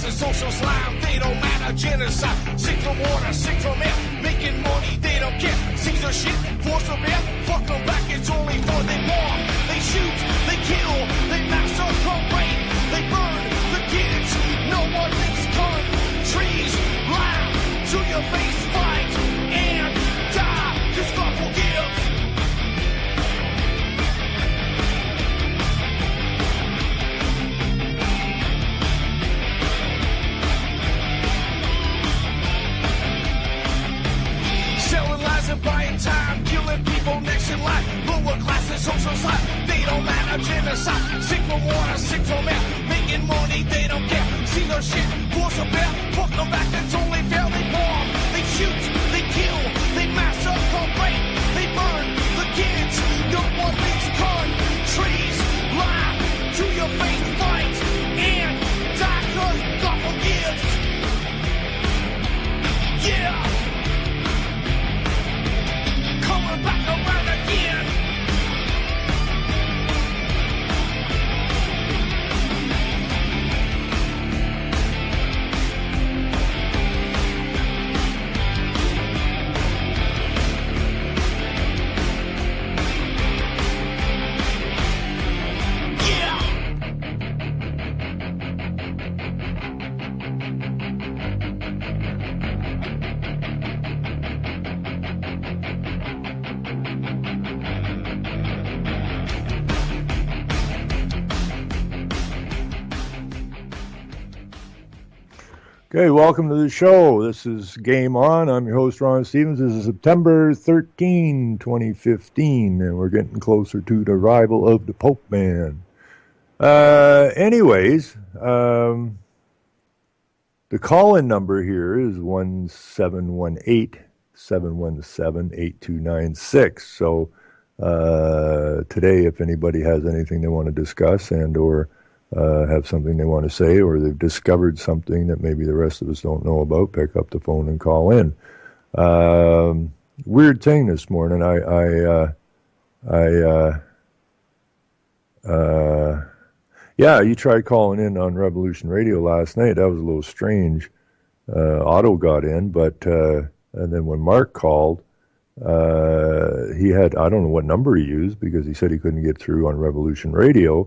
classes, social slime, they don't matter, genocide. Sick from water, sick from air, making money, they don't care. Caesar shit, force of air, fuck them back, it's only for they bomb. They shoot, they kill, they massacre, rape, they burn the kids. No one makes countries laugh to your face, fight and die, cause God forgives. Selling lies and buying time, killing people next in line. Lower classes, social side, they don't matter, genocide. Sick from water, sick from air, making money, they don't care. See their shit, force of bear, fuck them back, that's only fair. They bomb, they shoot, they kill, they massacre, rape, they burn the kids. No one makes countries lie to your face, fight and die, cause God forgives. Yeah. Coming back around again. Okay, welcome to the show. This is Game On. I'm your host, Ron Stevens. This is September 13, 2015, and we're getting closer to the arrival of the Pope Man. Anyways, the call-in number here is 1718-717-8296. So today, if anybody has anything they want to discuss and or have something they want to say, or they've discovered something that maybe the rest of us don't know about, pick up the phone and call in. Weird thing this morning. Yeah, you tried calling in on Revolution Radio last night. That was a little strange. Otto got in, but and then when Mark called, he had, I don't know what number he used because he said he couldn't get through on Revolution Radio.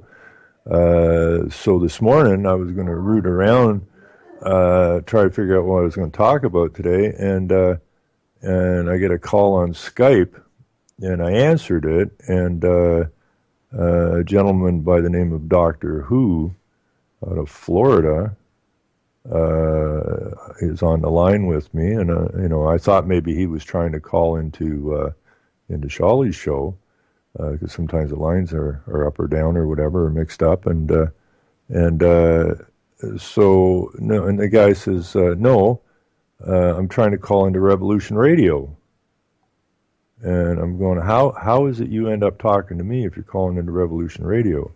So this morning I was going to root around, try to figure out what I was going to talk about today, and I get a call on Skype, and I answered it, and a gentleman by the name of Doctor Who out of Florida is on the line with me, and I thought maybe he was trying to call into Shawley's show. Because sometimes the lines are up or down or whatever, or mixed up, and so no. And the guy says, "No, I'm trying to call into Revolution Radio." And I'm going, "How is it you end up talking to me if you're calling into Revolution Radio?"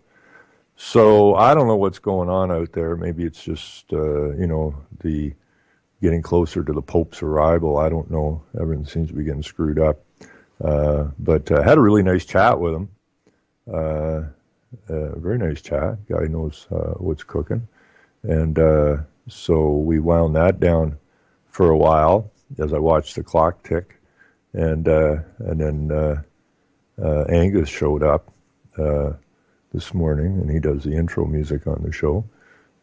So I don't know what's going on out there. Maybe it's just the getting closer to the Pope's arrival. I don't know. Everything seems to be getting screwed up. But I had a really nice chat with him. Very nice chat. Guy knows what's cooking. And so we wound that down for a while as I watched the clock tick. And then Angus showed up this morning, and he does the intro music on the show.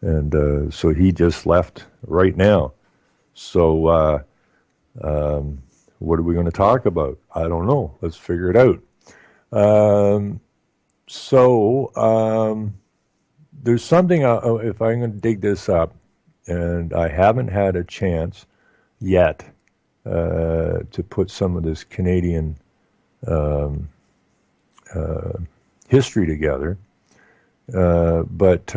And so he just left right now. So what are we going to talk about? I don't know. Let's figure it out. There's something, if I'm going to dig this up, and I haven't had a chance yet to put some of this Canadian history together. But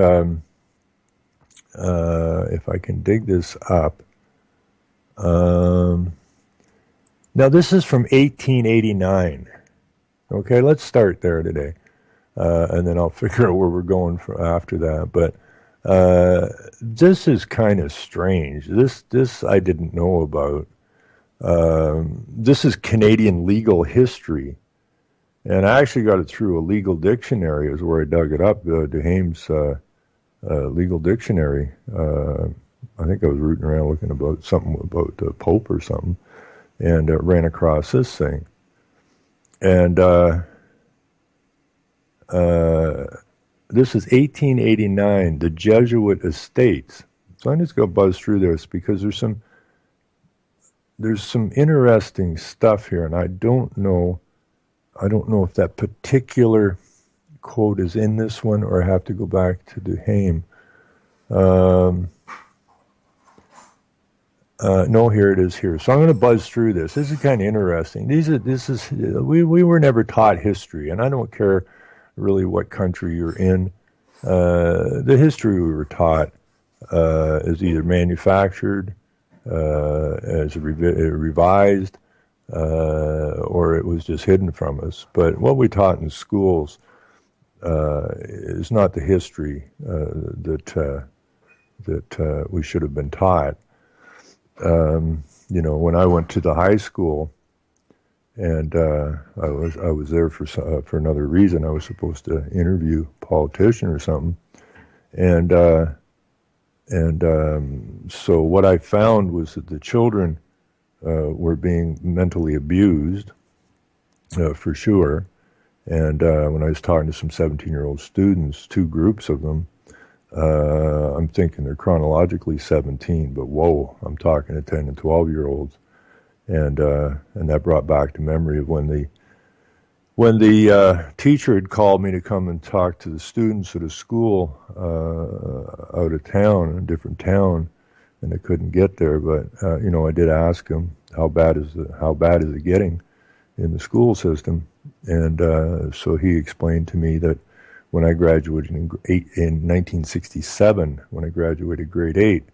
if I can dig this up, now, this is from 1889. Okay, let's start there today, and then I'll figure out where we're going after that. But this is kind of strange. This I didn't know about. This is Canadian legal history, and I actually got it through a legal dictionary. Is where I dug it up, Duhame's legal dictionary. I think I was rooting around looking about something about the Pope or something, and ran across this thing. And this is 1889, the Jesuit estates. So I'm just going to buzz through this because there's some interesting stuff here, and I don't know if that particular quote is in this one or I have to go back to Duhame. No, here it is here. So I'm going to buzz through this. This is kind of interesting. We were never taught history, and I don't care really what country you're in. The history we were taught is either manufactured, as revised, or it was just hidden from us. But what we taught in schools is not the history that we should have been taught. When I went to the high school, and I was there for another reason. I was supposed to interview a politician or something, and so what I found was that the children were being mentally abused, for sure. And when I was talking to some 17-year-old students, two groups of them, I'm thinking they're chronologically 17, but whoa, I'm talking to 10 and 12-year-olds. And that brought back to memory of when the teacher had called me to come and talk to the students at a school out of town, a different town, and I couldn't get there. But I did ask him how bad is it getting in the school system, and so he explained to me that when I graduated in 1967, when I graduated grade 8,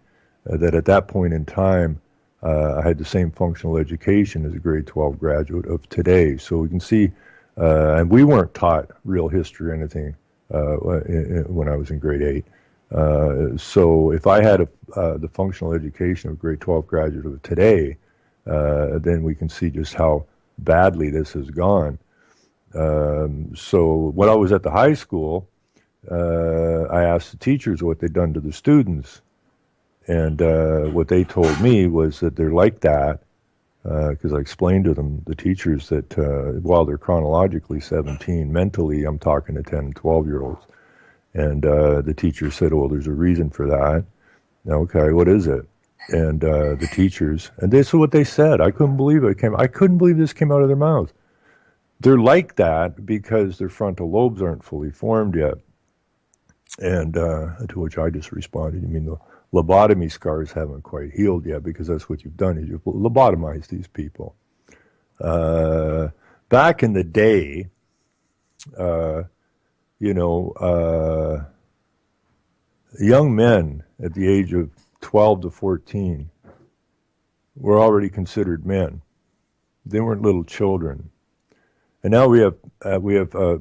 that at that point in time, I had the same functional education as a grade 12 graduate of today. So we can see, and we weren't taught real history or anything when I was in grade 8. So if I had the functional education of a grade 12 graduate of today, then we can see just how badly this has gone. So when I was at the high school, I asked the teachers what they'd done to the students. And what they told me was that they're like that, because I explained to them, the teachers, that while they're chronologically 17, mentally I'm talking to 10 and 12-year-olds. And the teacher said, well, there's a reason for that. Okay, what is it? And the teachers, and this is what they said. I couldn't believe it. I couldn't believe this came out of their mouths. They're like that because their frontal lobes aren't fully formed yet. And to which I just responded, you mean the lobotomy scars haven't quite healed yet, because that's what you've done, is you've lobotomized these people. Back in the day, young men at the age of 12 to 14 were already considered men. They weren't little children. And now we have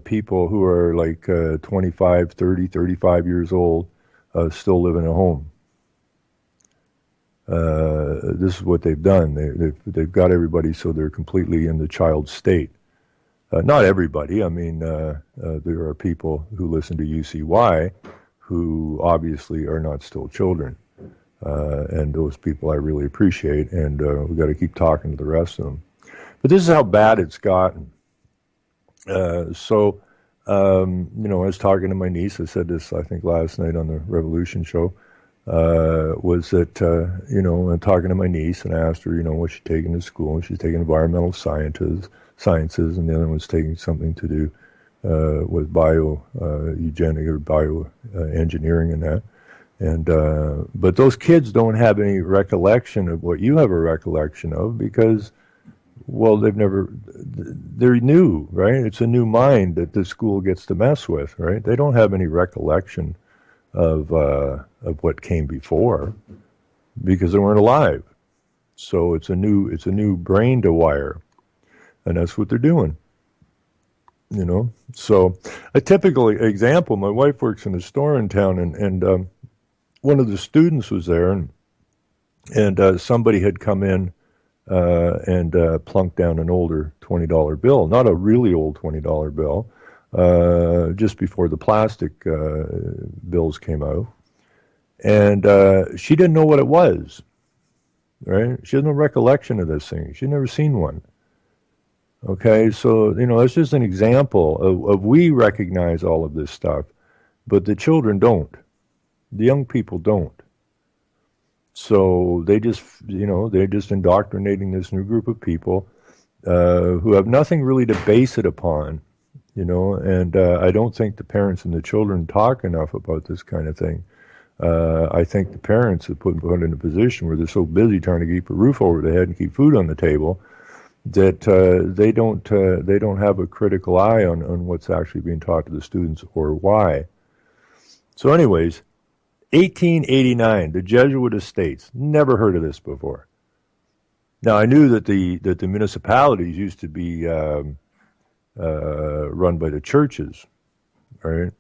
people who are like 25, 30, 35 years old, still living at home. This is what they've done. They've got everybody so they're completely in the child state. Not everybody. I mean, there are people who listen to UCY who obviously are not still children. And those people I really appreciate, and we've got to keep talking to the rest of them. But this is how bad it's gotten. I was talking to my niece. I said this, I think, last night on the Revolution show. Was that, I'm talking to my niece, and I asked her, what's she taking to school? And she's taking environmental sciences, and the other one's taking something to do with eugenic or bioengineering and that. And but those kids don't have any recollection of what you have a recollection of, because, well, they're new, right? It's a new mind that the school gets to mess with, right? They don't have any recollection of what came before, because they weren't alive. So it's a new brain to wire, and that's what they're doing. So a typical example: my wife works in a store in town, and one of the students was there, and somebody had come in and plunked down an older $20 bill, not a really old $20 bill. Just before the plastic bills came out. And she didn't know what it was, right? She has no recollection of this thing. She'd never seen one. Okay, so, that's just an example of we recognize all of this stuff, but the children don't. The young people don't. So they're just indoctrinating this new group of people who have nothing really to base it upon, and I don't think the parents and the children talk enough about this kind of thing. I think the parents are put in a position where they're so busy trying to keep a roof over their head and keep food on the table that they don't have a critical eye on what's actually being taught to the students or why. So anyways, 1889, the Jesuit estates. Never heard of this before. Now I knew that the municipalities used to be run by the churches, right?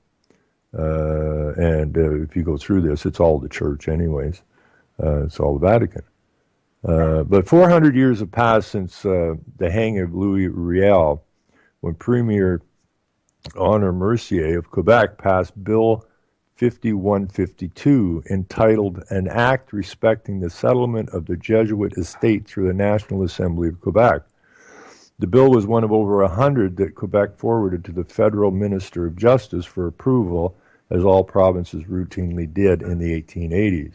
And if you go through this, it's all the church anyways. It's all the Vatican. But 400 years have passed since the hanging of Louis Riel, when Premier Honor Mercier of Quebec passed Bill 5152, entitled An Act Respecting the Settlement of the Jesuit Estate through the National Assembly of Quebec. The bill was one of over 100 that Quebec forwarded to the Federal Minister of Justice for approval, as all provinces routinely did in the 1880s.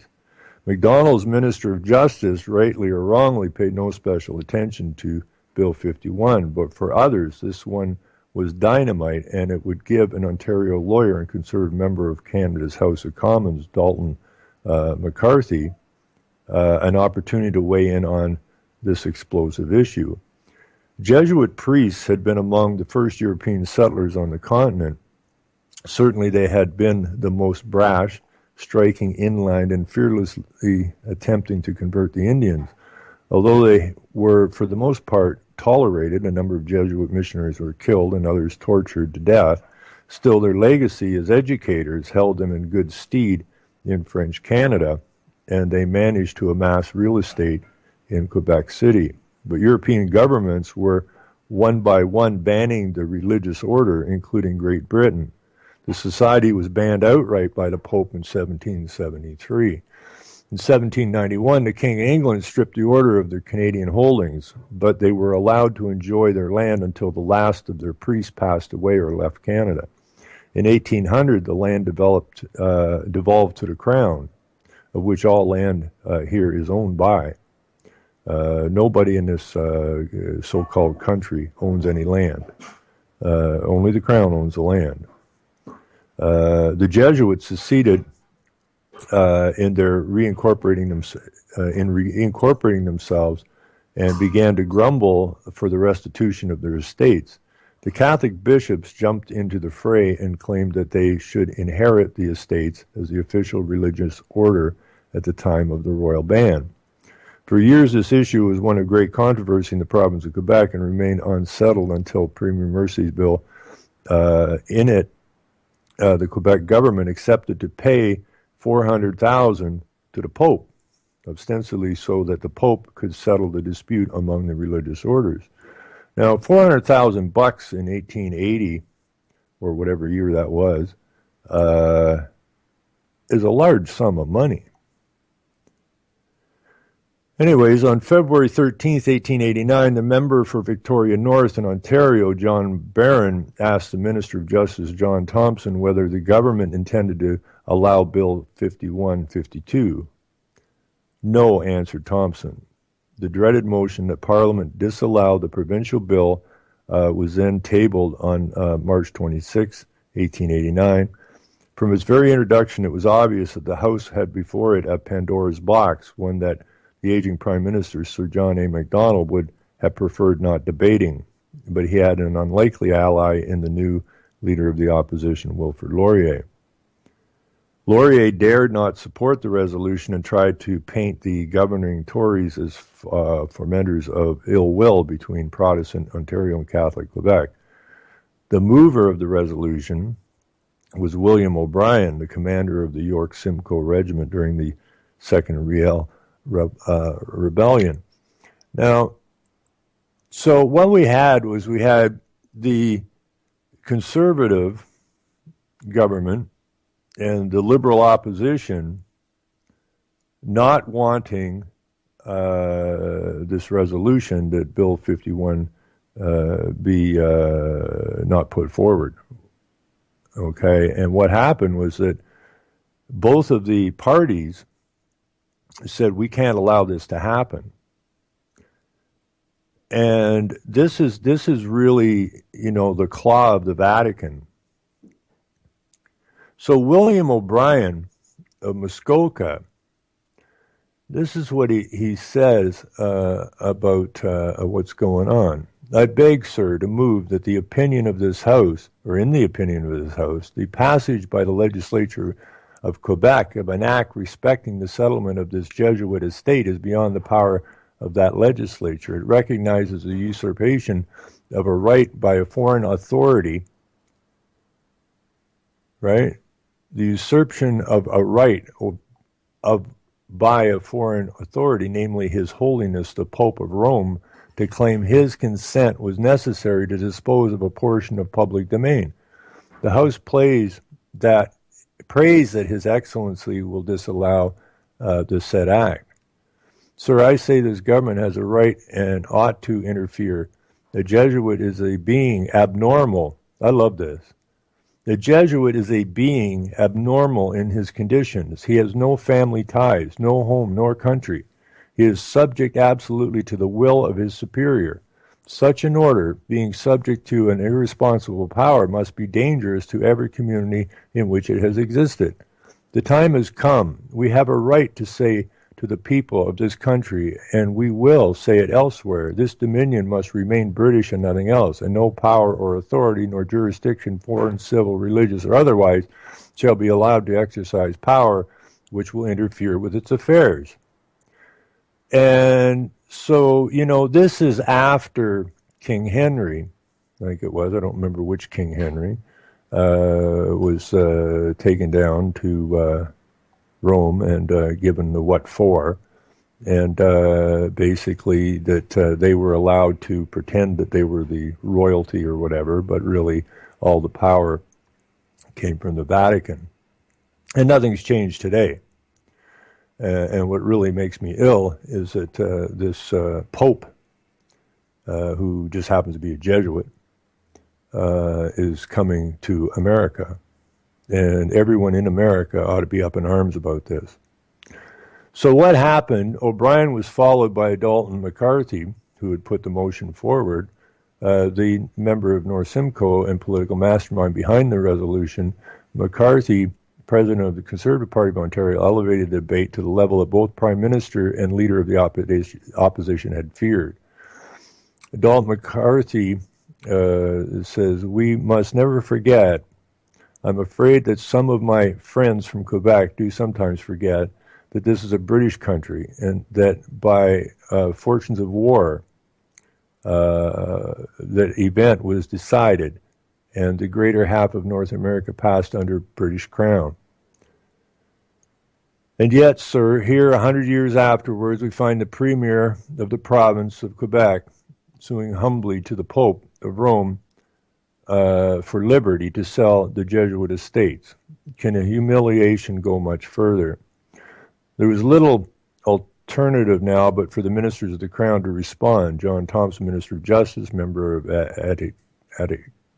Macdonald's Minister of Justice, rightly or wrongly, paid no special attention to Bill 51, but for others, this one was dynamite, and it would give an Ontario lawyer and Conservative member of Canada's House of Commons, Dalton McCarthy, an opportunity to weigh in on this explosive issue. Jesuit priests had been among the first European settlers on the continent. Certainly they had been the most brash, striking inland and fearlessly attempting to convert the Indians. Although they were, for the most part, tolerated, a number of Jesuit missionaries were killed and others tortured to death, still their legacy as educators held them in good stead in French Canada, and they managed to amass real estate in Quebec City. But European governments were one by one banning the religious order, including Great Britain. The society was banned outright by the Pope in 1773. In 1791, the King of England stripped the order of their Canadian holdings, but they were allowed to enjoy their land until the last of their priests passed away or left Canada. In 1800, the land devolved to the Crown, of which all land here is owned by. Nobody in this so-called country owns any land. Only the Crown owns the land. The Jesuits succeeded in their reincorporating themselves and began to grumble for the restitution of their estates. The Catholic bishops jumped into the fray and claimed that they should inherit the estates as the official religious order at the time of the royal ban. For years, this issue was one of great controversy in the province of Quebec and remained unsettled until Premier Mercier's bill. In it, the Quebec government accepted to pay $400,000 to the Pope, ostensibly so that the Pope could settle the dispute among the religious orders. Now, $400,000 in 1880, or whatever year that was, is a large sum of money. Anyways, on February 13th, 1889, the member for Victoria North in Ontario, John Barron, asked the Minister of Justice, John Thompson, whether the government intended to allow Bill 5152. No, answered Thompson. The dreaded motion that Parliament disallow the provincial bill was then tabled on March 26, 1889. From its very introduction, it was obvious that the House had before it a Pandora's box, one that the aging Prime Minister, Sir John A. Macdonald, would have preferred not debating, but he had an unlikely ally in the new leader of the opposition, Wilfrid Laurier. Laurier dared not support the resolution and tried to paint the governing Tories as fomenters of ill will between Protestant Ontario and Catholic Quebec. The mover of the resolution was William O'Brien, the commander of the York Simcoe Regiment during the Second Riel Rebellion. Now, so what we had the conservative government and the liberal opposition not wanting this resolution that Bill 51 be not put forward. Okay, and what happened was that both of the parties said we can't allow this to happen. And this is really, the claw of the Vatican. So William O'Brien of Muskoka, this is what he says about what's going on. I beg, sir, to move that the opinion of this House, or in the opinion of this House, the passage by the legislature of Quebec of an act respecting the settlement of this Jesuit estate is beyond the power of that legislature. It recognizes the usurpation of a right by a foreign authority, right? The usurpation of a right by a foreign authority, namely His Holiness the Pope of Rome, to claim his consent was necessary to dispose of a portion of public domain. The House prays that His Excellency will disallow the said act. Sir, I say this government has a right and ought to interfere. The Jesuit is a being abnormal. I love this. The Jesuit is a being abnormal in his conditions. He has no family ties, no home, nor country. He is subject absolutely to the will of his superior. Such an order, being subject to an irresponsible power, must be dangerous to every community in which it has existed. The time has come. We have a right to say to the people of this country, and we will say it elsewhere, this dominion must remain British and nothing else, and no power or authority nor jurisdiction, foreign, civil, religious, or otherwise, shall be allowed to exercise power which will interfere with its affairs. And so, this is after King Henry, I think it was, I don't remember which King Henry, was taken down to Rome and given the what for, and basically that they were allowed to pretend that they were the royalty or whatever, but really all the power came from the Vatican. And nothing's changed today. And what really makes me ill is that this Pope, who just happens to be a Jesuit, is coming to America. And everyone in America ought to be up in arms about this. So what happened, O'Brien was followed by Dalton McCarthy, who had put the motion forward, the member of North Simcoe and political mastermind behind the resolution. McCarthy, president of the Conservative Party of Ontario, elevated the debate to the level that both Prime Minister and leader of the opposition had feared. Dalton McCarthy says, we must never forget, I'm afraid that some of my friends from Quebec do sometimes forget that this is a British country and that by fortunes of war, that event was decided and the greater half of North America passed under British Crown. And yet, sir, here 100 years afterwards, we find the Premier of the province of Quebec suing humbly to the Pope of Rome for liberty to sell the Jesuit estates. Can a humiliation go much further? There was little alternative now but for the ministers of the Crown to respond. John Thompson, Minister of Justice, member of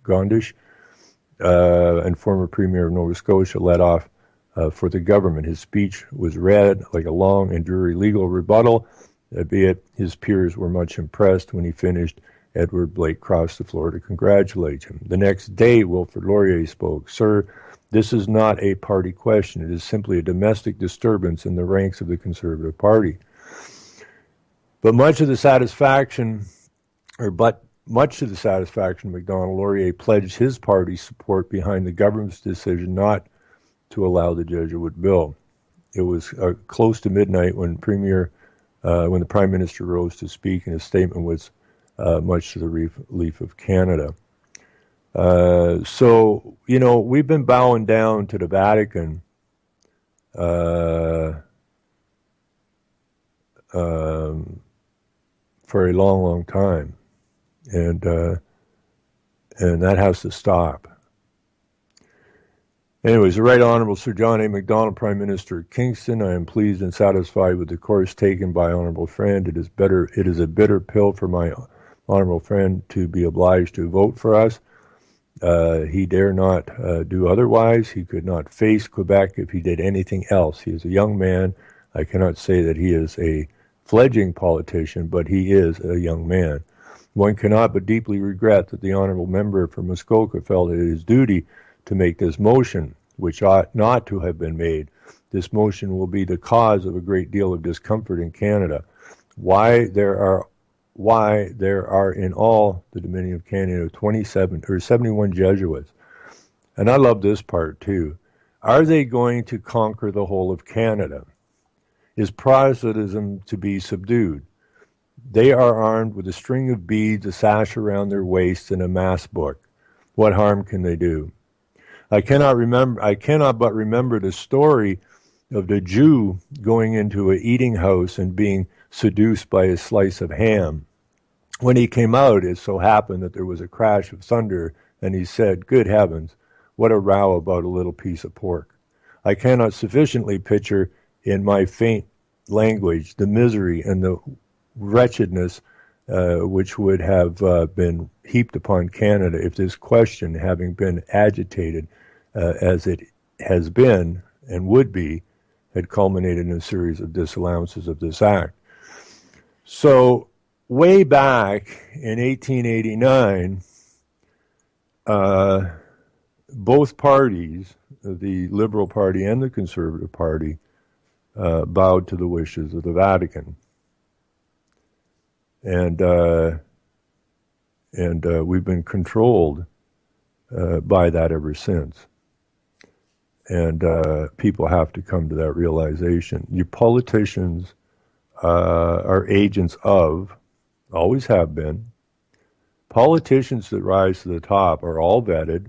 Gondish, and former Premier of Nova Scotia, led off for the government. His speech was read like a long and dreary legal rebuttal, albeit his peers were much impressed. When he finished, Edward Blake crossed the floor to congratulate him. The next day, Wilfrid Laurier spoke. Sir, this is not a party question. It is simply a domestic disturbance in the ranks of the Conservative Party. But much to the satisfaction of Macdonald, Laurier pledged his party's support behind the government's decision not to allow the Jesuit bill. It was close to midnight when the Prime Minister rose to speak, and his statement was much to the relief of Canada. So, we've been bowing down to the Vatican for a long, long time. And that has to stop. Anyways, the Right Honorable Sir John A. Macdonald, Prime Minister of Kingston, I am pleased and satisfied with the course taken by Honorable Friend. It is a bitter pill for my Honorable Friend to be obliged to vote for us. He dare not do otherwise. He could not face Quebec if he did anything else. He is a young man. I cannot say that he is a fledgling politician, but he is a young man. One cannot but deeply regret that the honourable member for Muskoka felt it his duty to make this motion, which ought not to have been made. This motion will be the cause of a great deal of discomfort in Canada. Why there are in all the Dominion of Canada 71 Jesuits. And I love this part too. Are they going to conquer the whole of Canada? Is Protestantism to be subdued? They are armed with a string of beads, a sash around their waists, and a mass book. What harm can they do? I cannot but remember the story of the Jew going into an eating house and being seduced by a slice of ham. When he came out, it so happened that there was a crash of thunder, and he said, "Good heavens, what a row about a little piece of pork." I cannot sufficiently picture in my faint language the misery and the wretchedness which would have been heaped upon Canada if this question, having been agitated as it has been and would be, had culminated in a series of disallowances of this act. So way back in 1889, both parties, the Liberal Party and the Conservative Party, bowed to the wishes of the Vatican. And we've been controlled by that ever since. And people have to come to that realization. You politicians are agents of, always have been. Politicians that rise to the top are all vetted.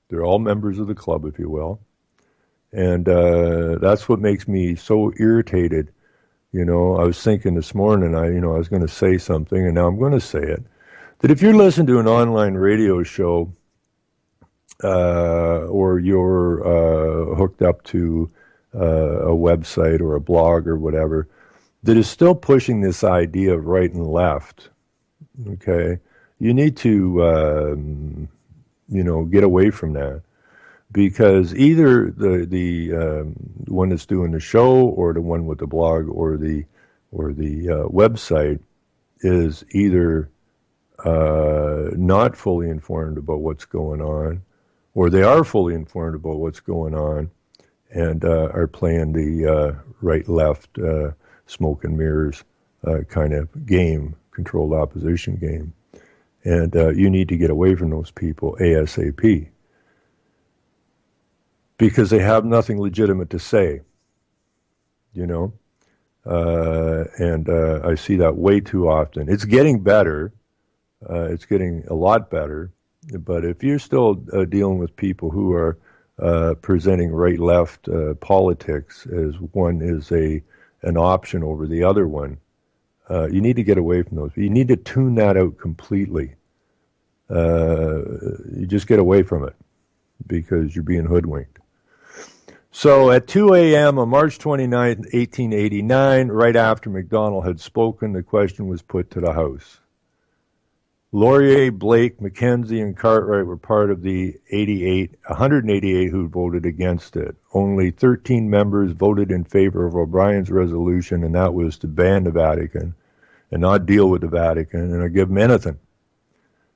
They're all members of the club, if you will. And that's what makes me so irritated. You know, I was thinking this morning, I was going to say something, and now I'm going to say it, that if you're listening to an online radio show or you're hooked up to a website or a blog or whatever, that is still pushing this idea of right and left, okay, you need to, get away from that. Because either the one that's doing the show or the one with the blog or the website is either not fully informed about what's going on, or they are fully informed about what's going on and are playing the right-left smoke and mirrors kind of game, controlled opposition game. And you need to get away from those people ASAP. Because they have nothing legitimate to say, and I see that way too often. It's getting better. It's getting a lot better. But if you're still dealing with people who are presenting right-left politics as one is an option over the other one, you need to get away from those. You need to tune that out completely. You just get away from it because you're being hoodwinked. So at 2 a.m. on March 29, 1889, right after Macdonald had spoken, the question was put to the House. Laurier, Blake, Mackenzie, and Cartwright were part of the 188 who voted against it. Only 13 members voted in favor of O'Brien's resolution, and that was to ban the Vatican and not deal with the Vatican and not give them anything.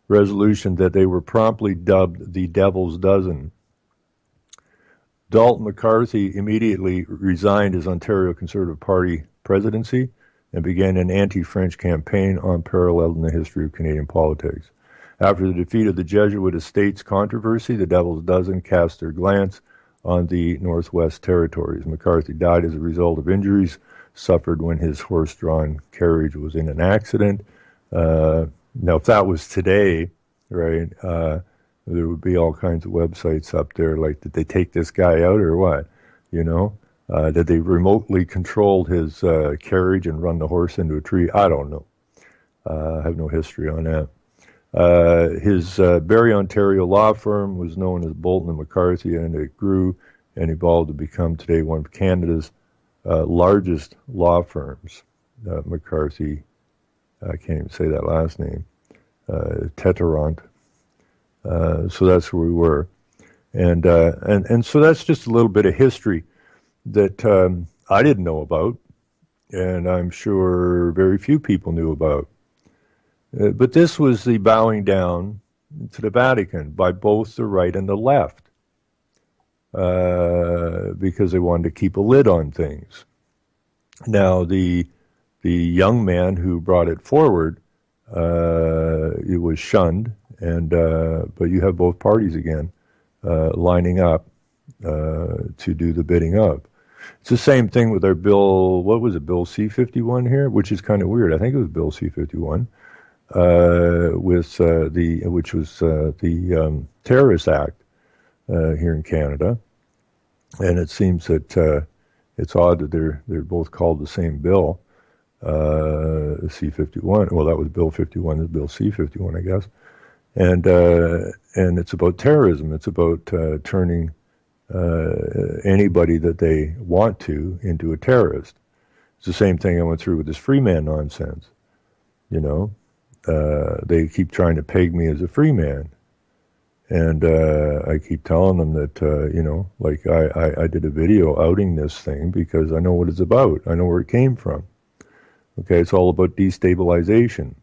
Resolution that they were promptly dubbed the Devil's Dozen. Dalton McCarthy immediately resigned his Ontario Conservative Party presidency and began an anti-French campaign unparalleled in the history of Canadian politics. After the defeat of the Jesuit Estates controversy, the Devil's Dozen cast their glance on the Northwest Territories. McCarthy died as a result of injuries suffered when his horse-drawn carriage was in an accident. Now, if that was today, right, there would be all kinds of websites up there like, did they take this guy out or what? Did they remotely control his carriage and run the horse into a tree? I don't know. I have no history on that. His Barrie, Ontario law firm was known as Bolton and McCarthy, and it grew and evolved to become today one of Canada's largest law firms. McCarthy, I can't even say that last name, Tetarant. So that's where we were. And so that's just a little bit of history that I didn't know about, and I'm sure very few people knew about. But this was the bowing down to the Vatican by both the right and the left, because they wanted to keep a lid on things. Now, the young man who brought it forward, it was shunned, and but you have both parties again lining up to do the bidding of. It's the same thing with our bill. What was it, Bill C-51 here? Which is kind of weird. I think it was Bill C-51, which was the Terrorist Act here in Canada, and it seems that it's odd that they're both called the same bill, C-51. Well, that was Bill 51. This is Bill C-51, I guess, and it's about terrorism. It's about turning anybody that they want to into a terrorist. It's the same thing I went through with this free man nonsense. You know, they keep trying to peg me as a free man, and I keep telling them that you know, like I did a video outing this thing because I know what it's about. I know where it came from. Okay, it's all about destabilization.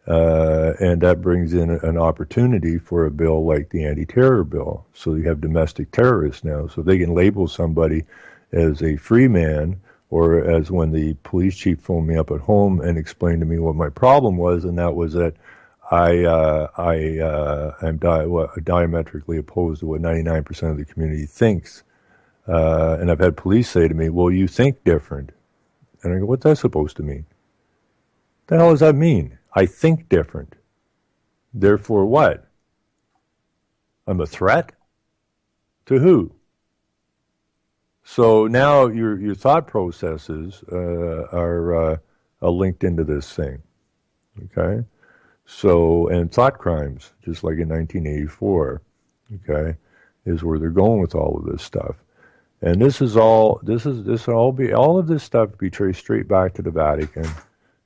And that brings in an opportunity for a bill like the anti-terror bill. So you have domestic terrorists now. So they can label somebody as a free man, or as when the police chief phoned me up at home and explained to me what my problem was, and that was that I am diametrically opposed to what 99% of the community thinks. And I've had police say to me, well, you think different. And I go, what's that supposed to mean? The hell does that mean? I think different. Therefore what? I'm a threat? To who? So now your thought processes are linked into this thing. Okay? So, and thought crimes, just like in 1984, okay, is where they're going with all of this stuff. And all of this stuff be traced straight back to the Vatican.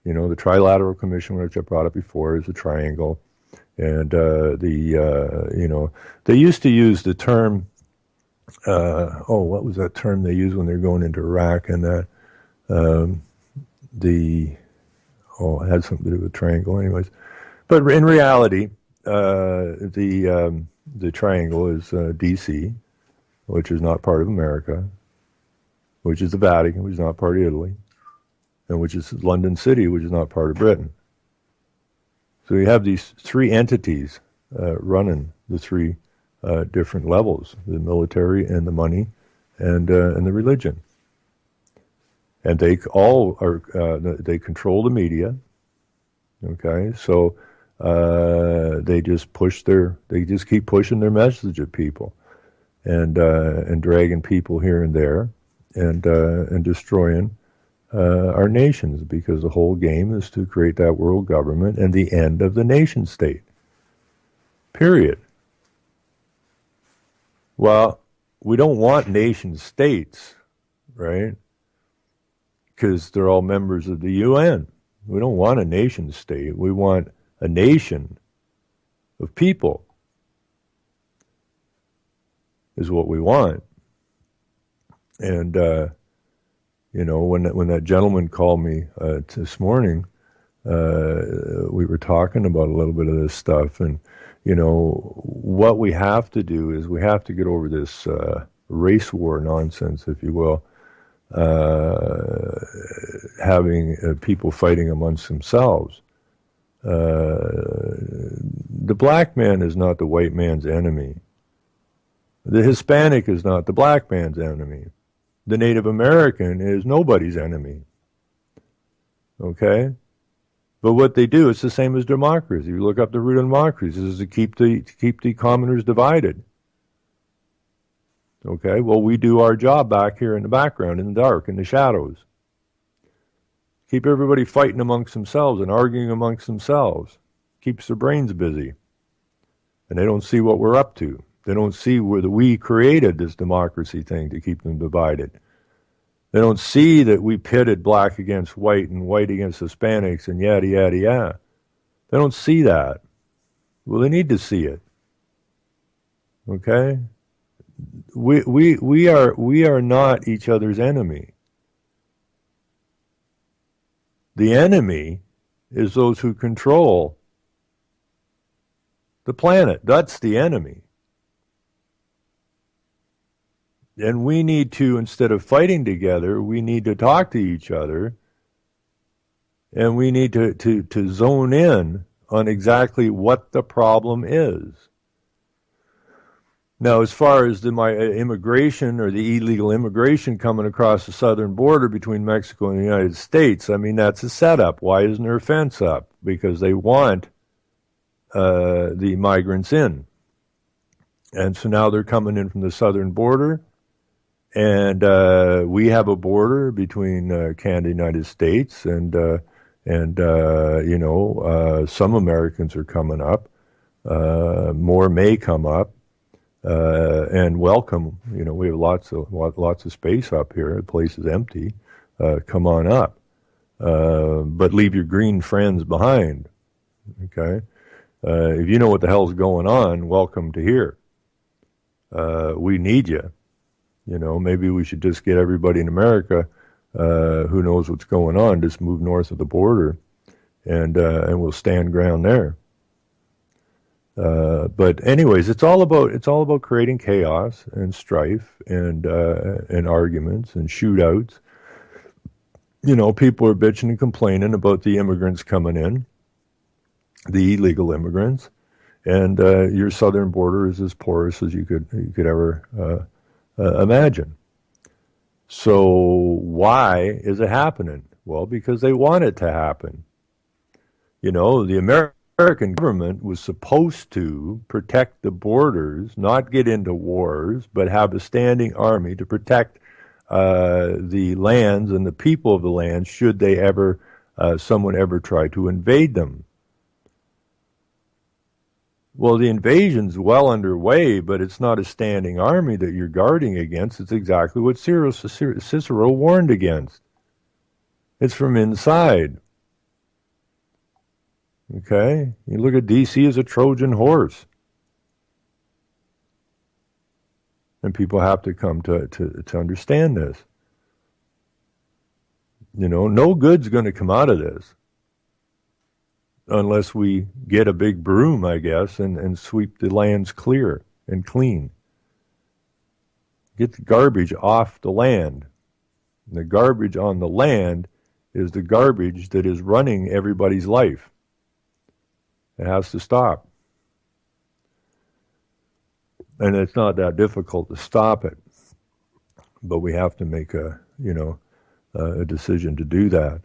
You know, the Trilateral Commission, which I brought up before, is a triangle. And you know, they used to use the term, what was that term they used when they were going into Iraq? And that, it had something to do with triangle anyways. But in reality, the triangle is D.C., which is not part of America, which is the Vatican, which is not part of Italy, and which is London City, which is not part of Britain. So you have these three entities running the three different levels: the military and the money, and the religion. And they all are they control the media. Okay, so they just keep pushing their message at people, and dragging people here and there, and destroying our nations, because the whole game is to create that world government and the end of the nation state. Period. Well, we don't want nation states, right? Because they're all members of the UN. We don't want a nation state. We want a nation of people is what we want. And, you know, when that gentleman called me this morning, we were talking about a little bit of this stuff. And, you know, what we have to do is we have to get over this race war nonsense, if you will, having people fighting amongst themselves. The black man is not the white man's enemy. The Hispanic is not the black man's enemy. The Native American is nobody's enemy. Okay? But what they do, it's the same as democracy. You look up the root of democracy, is to keep the commoners divided. Okay? Well, we do our job back here in the background, in the dark, in the shadows. Keep everybody fighting amongst themselves and arguing amongst themselves. keeps their brains busy. And they don't see what we're up to. They don't see where we created this democracy thing to keep them divided. They don't see that we pitted black against white and white against Hispanics and yada, yada, yada. They don't see that. Well, they need to see it. Okay? We are not each other's enemy. The enemy is those who control the planet. That's the enemy. And we need to, instead of fighting together, we need to talk to each other, and we need to zone in on exactly what the problem is. Now, as far as my immigration or the illegal immigration coming across the southern border between Mexico and the United States, I mean, that's a setup. Why isn't there a fence up? Because they want the migrants in. And so now they're coming in from the southern border. And we have a border between Canada and the United States. And some Americans are coming up. More may come up. And welcome. We have lots of space up here. The place is empty. Come on up, but leave your green friends behind. Okay, if you know what the hell's going on, welcome to here. We need you. Maybe we should just get everybody in America who knows what's going on, just move north of the border, and we'll stand ground there. But anyways, it's all about creating chaos and strife and arguments and shootouts. People are bitching and complaining about the immigrants coming in, the illegal immigrants, and your southern border is as porous as you could ever imagine. So why is it happening? Well, because they want it to happen. The American government was supposed to protect the borders, not get into wars, but have a standing army to protect the lands and the people of the land should they ever, someone ever try to invade them. Well, the invasion's well underway, but it's not a standing army that you're guarding against. It's exactly what Cicero warned against. It's from inside. Okay? You look at DC as a Trojan horse. And people have to come to understand this. No good's going to come out of this. Unless we get a big broom, I guess, and sweep the lands clear and clean. Get the garbage off the land. And the garbage on the land is the garbage that is running everybody's life. It has to stop. And it's not that difficult to stop it. But we have to make a decision to do that.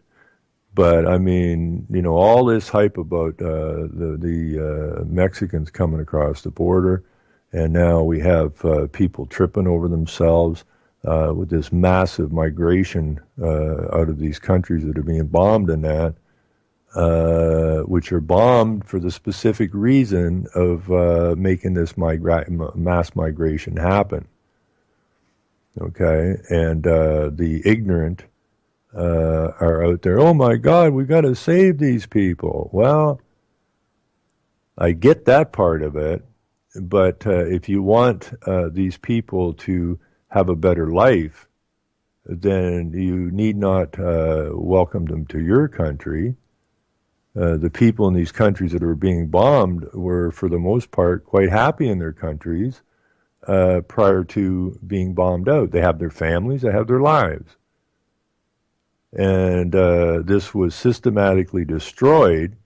But I mean, all this hype about the Mexicans coming across the border, and now we have people tripping over themselves with this massive migration out of these countries that are being bombed and that, which are bombed for the specific reason of making this mass migration happen. Okay, and the ignorant are out there, oh my God, we got to save these people. Well, I get that part of it, but if you want these people to have a better life, then you need not welcome them to your country. The people in these countries that are being bombed were, for the most part, quite happy in their countries prior to being bombed out. They have their families, they have their lives. And this was systematically destroyed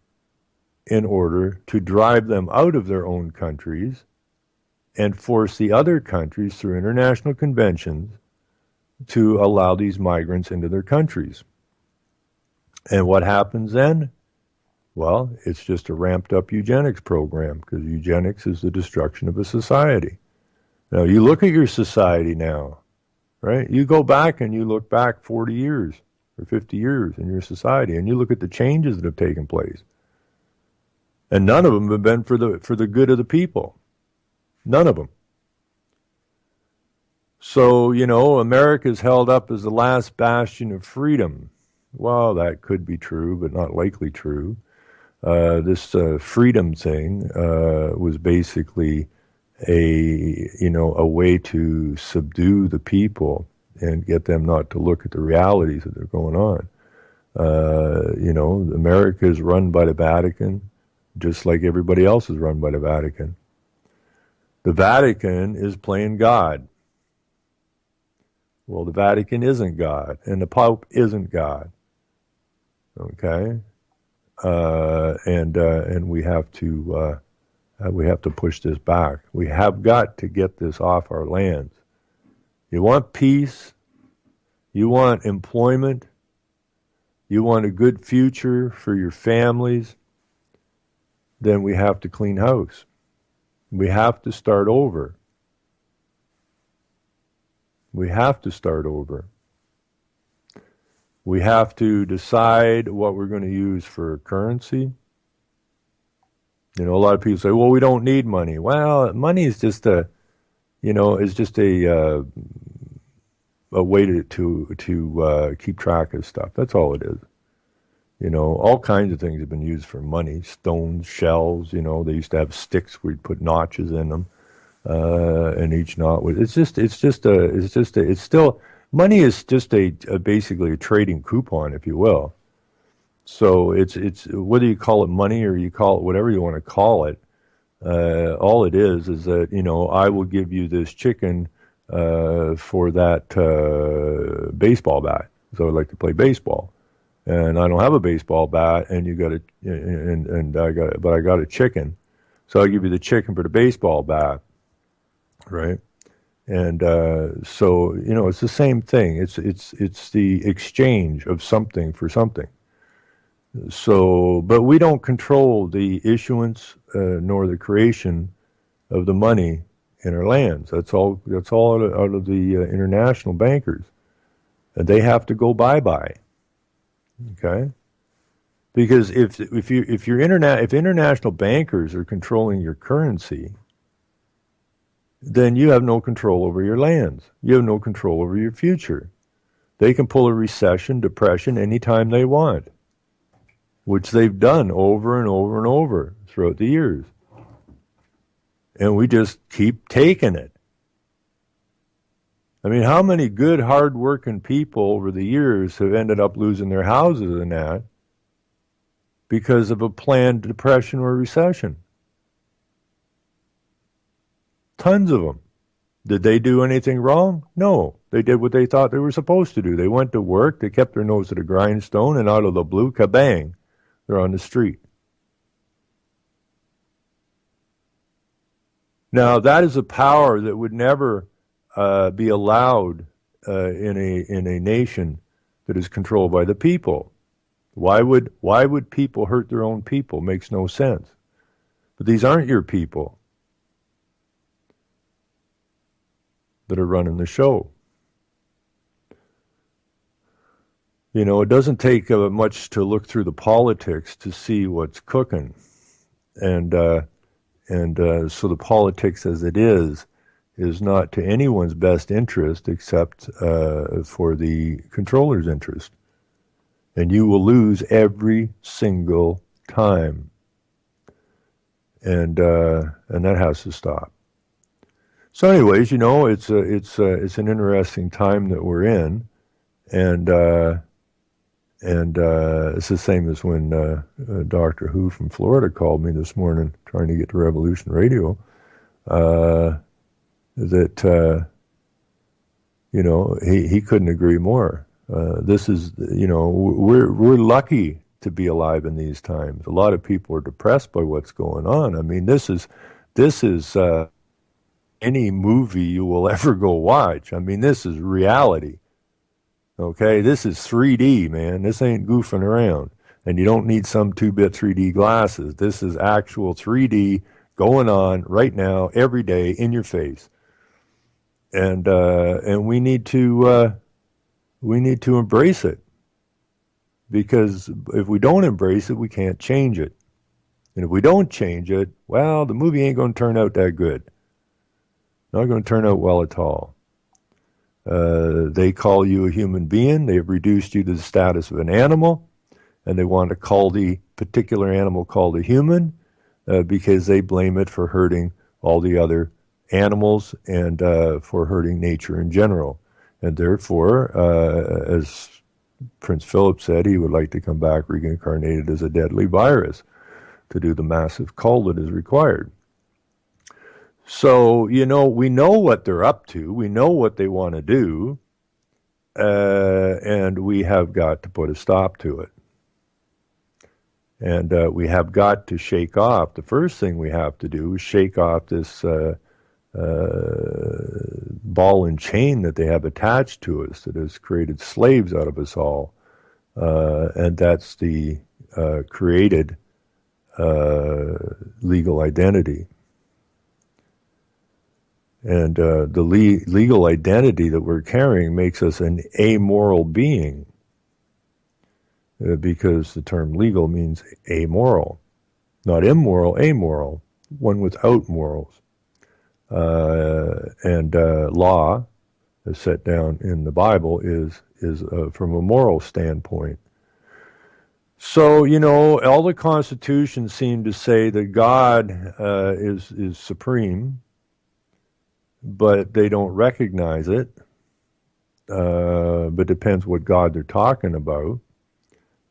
in order to drive them out of their own countries and force the other countries through international conventions to allow these migrants into their countries. And what happens then? Well, it's just a ramped up eugenics program, because eugenics is the destruction of a society. Now, you look at your society now, right? You go back and you look back 40 years. Or 50 years in your society, and you look at the changes that have taken place. And none of them have been for the good of the people. None of them. So, America's held up as the last bastion of freedom. Well, that could be true, but not likely true. This freedom thing was basically a way to subdue the people and get them not to look at the realities that are going on. America is run by the Vatican, just like everybody else is run by the Vatican. The Vatican is playing God. Well, the Vatican isn't God, and the Pope isn't God. Okay, and we have to push this back. We have got to get this off our lands. You want peace, you want employment, you want a good future for your families, then we have to clean house. We have to start over. We have to start over. We have to decide what we're going to use for currency. A lot of people say, "Well, we don't need money." Well, money is just a way to keep track of stuff. That's all it is. All kinds of things have been used for money. Stones, shells. They used to have sticks where you'd put notches in them. And each knot was, it's still, money is just basically a trading coupon, if you will. So it's whether you call it money or you call it whatever you want to call it, all it is that, I will give you this chicken, for that, baseball bat. So I'd like to play baseball. And I don't have a baseball bat, and I got a chicken. So I'll give you the chicken for the baseball bat. Right, and so it's the same thing. It's the exchange of something for something. So, but we don't control the issuance nor the creation of the money in our lands. That's all out of the international bankers. And they have to go bye-bye. Okay, because if international bankers are controlling your currency, then you have no control over your lands. You have no control over your future. They can pull a recession, depression anytime they want, which they've done over and over and over throughout the years. And we just keep taking it. I mean, how many good, hard-working people over the years have ended up losing their houses and that because of a planned depression or recession? Tons of them. Did they do anything wrong? No. They did what they thought they were supposed to do. They went to work, they kept their nose to the grindstone, and out of the blue, kabang, they're on the street. Now, that is a power that would never be allowed in a nation that is controlled by the people. Why would people hurt their own people? Makes no sense. But these aren't your people that are running the show. It doesn't take much to look through the politics to see what's cooking. And so the politics as it is not to anyone's best interest except for the controller's interest. And you will lose every single time. And that has to stop. So anyways, it's an interesting time that we're in, and it's the same as when Dr. Who from Florida called me this morning trying to get to Revolution Radio, that he couldn't agree more. This is, we're lucky to be alive in these times. A lot of people are depressed by what's going on. I mean, this is any movie you will ever go watch. I mean, this is reality. Okay, this is 3D, man. This ain't goofing around. And you don't need some 2-bit 3D glasses. This is actual 3D going on right now, every day, in your face. And we need to embrace it. Because if we don't embrace it, we can't change it. And if we don't change it, well, the movie ain't going to turn out that good. Not going to turn out well at all. They call you a human being. They have reduced you to the status of an animal, and they want to call the particular animal called a human because they blame it for hurting all the other animals and for hurting nature in general. And therefore, as Prince Philip said, he would like to come back reincarnated as a deadly virus to do the massive cull that is required. So, we know what they're up to. We know what they want to do. And we have got to put a stop to it. And we have got to shake off. The first thing we have to do is shake off this ball and chain that they have attached to us that has created slaves out of us all. And that's the created legal identity. And the legal identity that we're carrying makes us an amoral being, because the term legal means amoral, not immoral, amoral, one without morals. And law, as set down in the Bible, is from a moral standpoint. So, all the constitutions seem to say that God is supreme, but they don't recognize it. But depends what God they're talking about.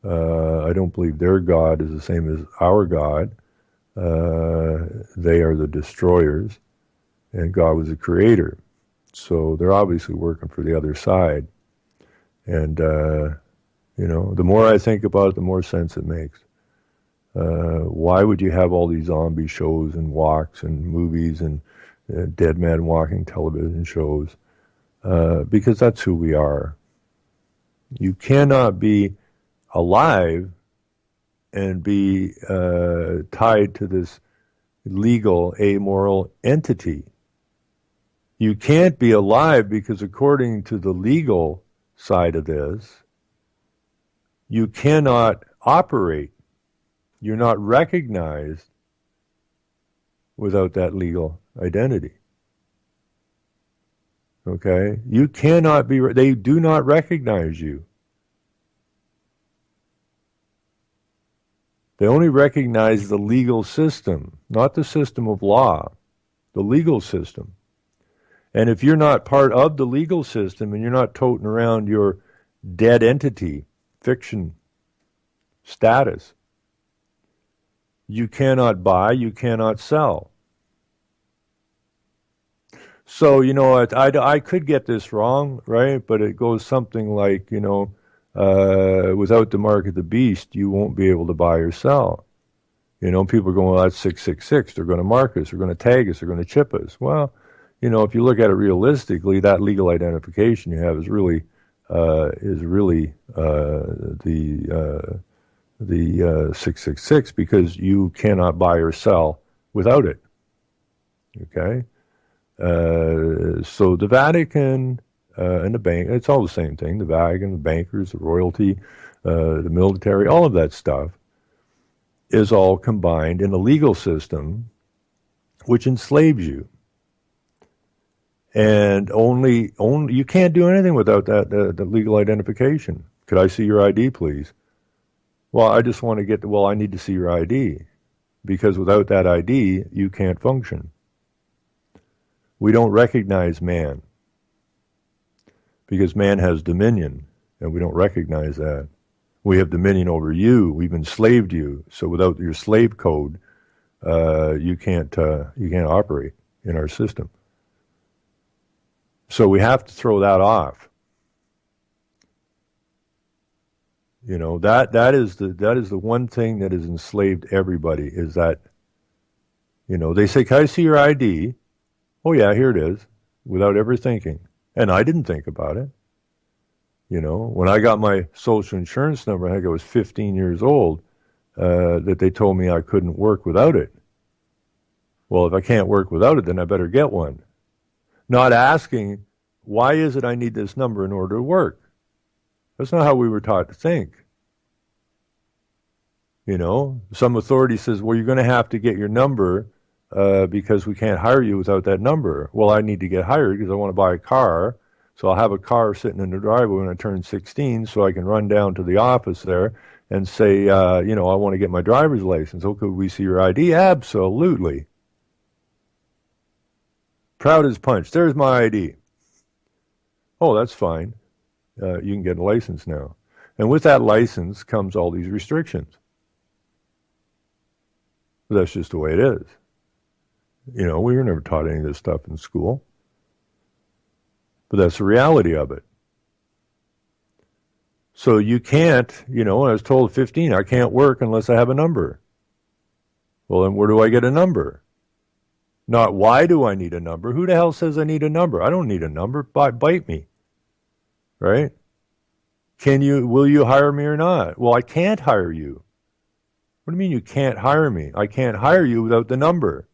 I don't believe their God is the same as our God. They are the destroyers, and God was the creator. So they're obviously working for the other side. And, the more I think about it, the more sense it makes. Why would you have all these zombie shows and walks and movies and dead man walking television shows? Because that's who we are. You cannot be alive and be tied to this legal, amoral entity. You can't be alive because according to the legal side of this, you cannot operate. You're not recognized without that legal identity. Okay? You cannot be, they do not recognize you. They only recognize the legal system, not the system of law, the legal system. And if you're not part of the legal system and you're not toting around your dead entity, fiction status, you cannot buy, you cannot sell. So, I could get this wrong, right? But it goes something like, without the mark of the beast, you won't be able to buy or sell. People are going, well, that's 666. They're going to mark us. They're going to tag us. They're going to chip us. Well, if you look at it realistically, that legal identification you have is really the 666, because you cannot buy or sell without it. Okay? So the Vatican and the bank, it's all the same thing. The Vatican, the bankers, the royalty, the military, all of that stuff is all combined in a legal system which enslaves you. And only you can't do anything without the legal identification. Could I see your ID, please? Well, I just want to I need to see your ID, because without that ID, you can't function. We don't recognize man because man has dominion, and we don't recognize that. We have dominion over you. We've enslaved you. So without your slave code, you can't operate in our system. So we have to throw that off. That is the one thing that has enslaved everybody, is that, they say, can I see your ID? Oh yeah, here it is, without ever thinking. And I didn't think about it. When I got my social insurance number, I think I was 15 years old, that they told me I couldn't work without it. Well, if I can't work without it, then I better get one. Not asking, why is it I need this number in order to work? That's not how we were taught to think. You know, some authority says, well, you're going to have to get your number because we can't hire you without that number. Well, I need to get hired because I want to buy a car. So I'll have a car sitting in the driveway when I turn 16 so I can run down to the office there and say, you know, I want to get my driver's license. Oh, could we see your ID? Absolutely. Proud as punch. There's my ID. Oh, that's fine. You can get a license now. And with that license comes all these restrictions. But that's just the way it is. You know, we were never taught any of this stuff in school. But that's the reality of it. So you can't, you know, I was told at 15, I can't work unless I have a number. Well, then where do I get a number? Not why do I need a number? Who the hell says I need a number? I don't need a number. Bite me. Right? Will you hire me or not? Well, I can't hire you. What do you mean you can't hire me? I can't hire you without the number.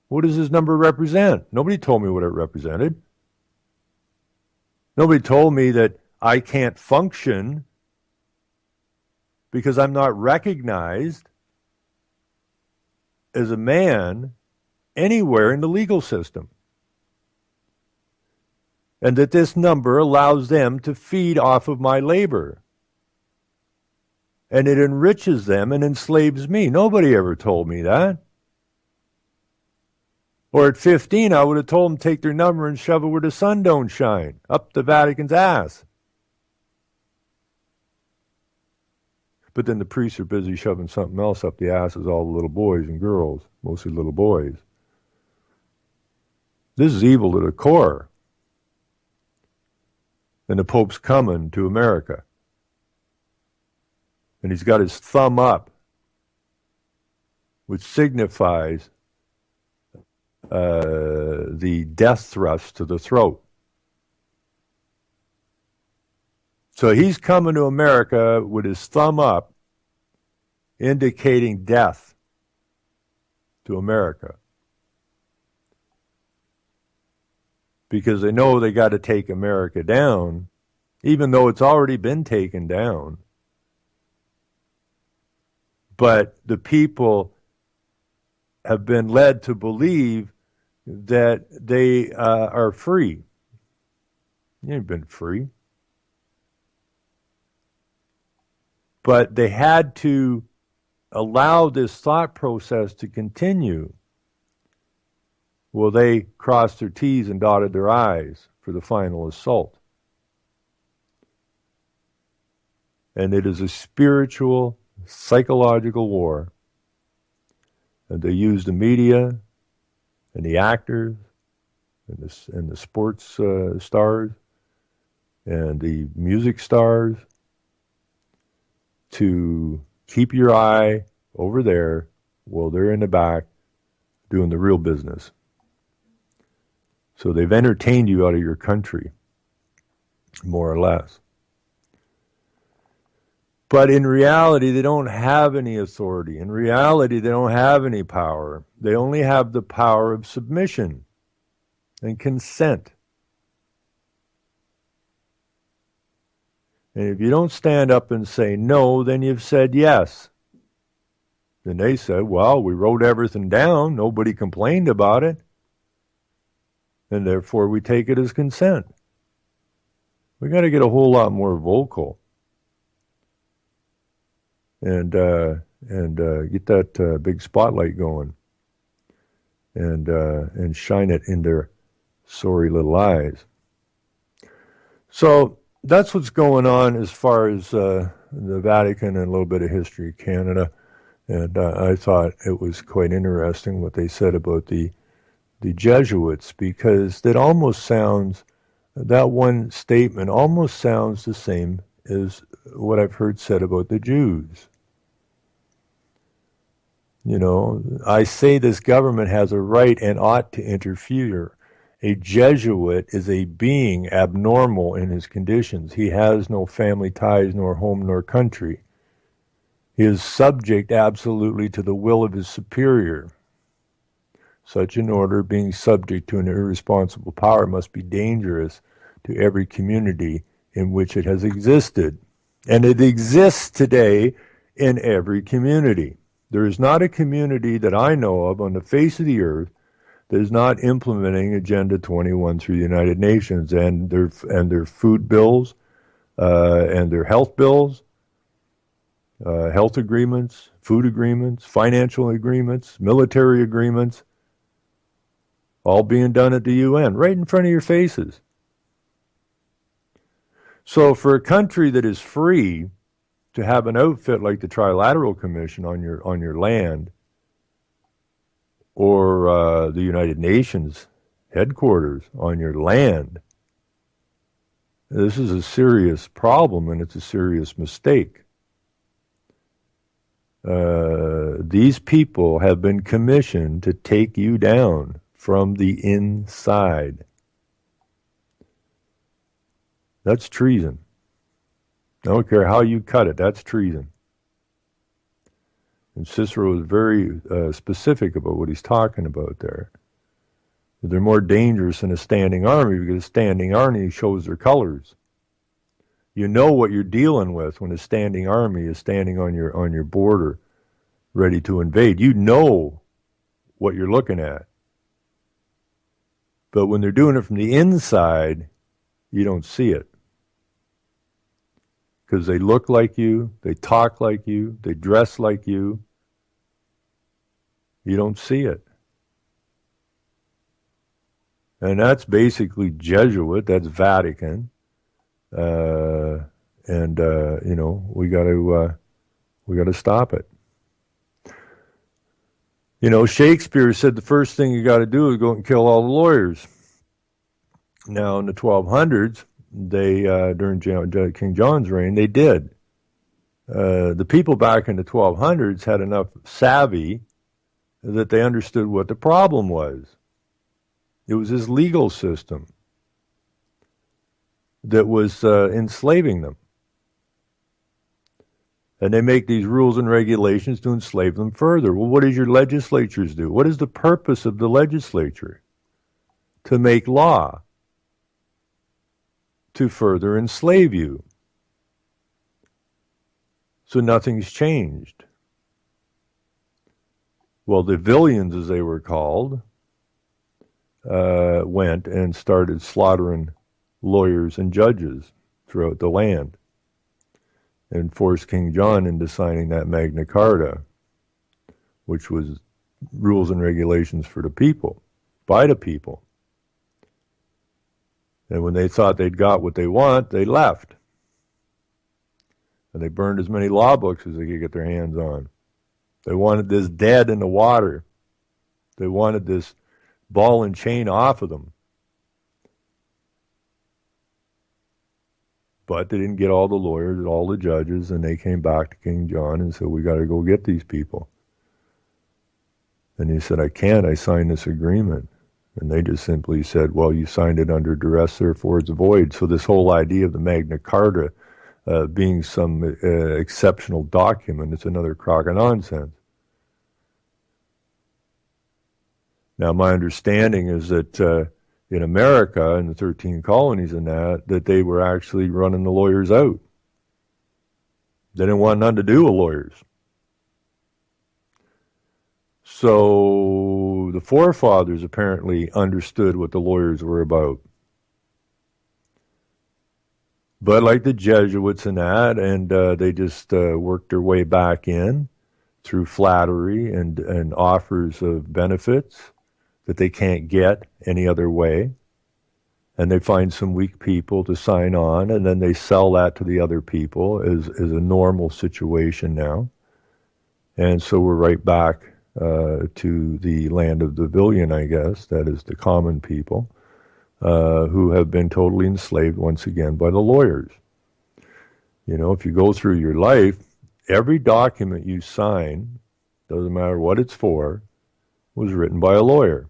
What does this number represent? Nobody told me what it represented. Nobody told me that I can't function because I'm not recognized as a man anywhere in the legal system. And that this number allows them to feed off of my labor. And it enriches them and enslaves me. Nobody ever told me that. Or at 15, I would have told them to take their number and shove it where the sun don't shine, up the Vatican's ass. But then the priests are busy shoving something else up the asses, all the little boys and girls, mostly little boys. This is evil to the core. And the Pope's coming to America. And he's got his thumb up, which signifies the death thrust to the throat. So he's coming to America with his thumb up, indicating death to America. Because they know they got to take America down, even though it's already been taken down. But the people have been led to believe that they are free. You ain't been free. But they had to allow this thought process to continue. Well, they crossed their T's and dotted their I's for the final assault. And it is a spiritual, psychological war. And they use the media and the actors and the sports stars and the music stars to keep your eye over there while they're in the back doing the real business. So they've entertained you out of your country, more or less. But in reality, they don't have any authority. In reality, they don't have any power. They only have the power of submission and consent. And if you don't stand up and say no, then you've said yes. Then they said, well, we wrote everything down. Nobody complained about it. And therefore, we take it as consent. We got to get a whole lot more vocal. And get that big spotlight going, and shine it in their sorry little eyes. So that's what's going on as far as the Vatican and a little bit of history of Canada. And I thought it was quite interesting what they said about the Jesuits, because that almost sounds, that one statement almost sounds the same as what I've heard said about the Jews. You know, I say this government has a right and ought to interfere. A Jesuit is a being abnormal in his conditions. He has no family ties, nor home, nor country. He is subject absolutely to the will of his superior. Such an order, being subject to an irresponsible power, must be dangerous to every community in which it has existed. And it exists today in every community. There is not a community that I know of on the face of the earth that is not implementing Agenda 21 through the United Nations and their food bills and their health bills, health agreements, food agreements, financial agreements, military agreements, all being done at the UN, right in front of your faces. So for a country that is free to have an outfit like the Trilateral Commission on your land, or the United Nations headquarters on your land, this is a serious problem and it's a serious mistake. These people have been commissioned to take you down from the inside. That's treason. I don't care how you cut it, that's treason. And Cicero is very specific about what he's talking about there. They're more dangerous than a standing army because a standing army shows their colors. You know what you're dealing with when a standing army is standing on your border ready to invade. You know what you're looking at. But when they're doing it from the inside, you don't see it. Because they look like you, they talk like you, they dress like you. You don't see it. And that's basically Jesuit, that's Vatican. We got to stop it. Shakespeare said the first thing you got to do is go and kill all the lawyers. Now, in the 1200s, during King John's reign, they did. The people back in the 1200s had enough savvy that they understood what the problem was. It was his legal system that was enslaving them. And they make these rules and regulations to enslave them further. Well, what does your legislatures do? What is the purpose of the legislature? To make law. To further enslave you. So nothing's changed. Well, the Villians, as they were called, went and started slaughtering lawyers and judges throughout the land and forced King John into signing that Magna Carta, which was rules and regulations for the people, by the people. And when they thought they'd got what they want, they left. And they burned as many law books as they could get their hands on. They wanted this dead in the water. They wanted this ball and chain off of them. But they didn't get all the lawyers, all the judges, and they came back to King John and said, we got to go get these people. And he said, I can't, I signed this agreement. And they just simply said, well, you signed it under duress, therefore it's void. So this whole idea of the Magna Carta being some exceptional document, it's another crock of nonsense. Now, my understanding is that in America, in the 13 colonies and that they were actually running the lawyers out. They didn't want nothing to do with lawyers. So the forefathers apparently understood what the lawyers were about. But like the Jesuits and they just worked their way back in through flattery and offers of benefits that they can't get any other way. And they find some weak people to sign on, and then they sell that to the other people as a normal situation now. And so we're right back to the land of the Villian, I guess, that is the common people, who have been totally enslaved once again by the lawyers. If you go through your life, every document you sign, doesn't matter what it's for, was written by a lawyer.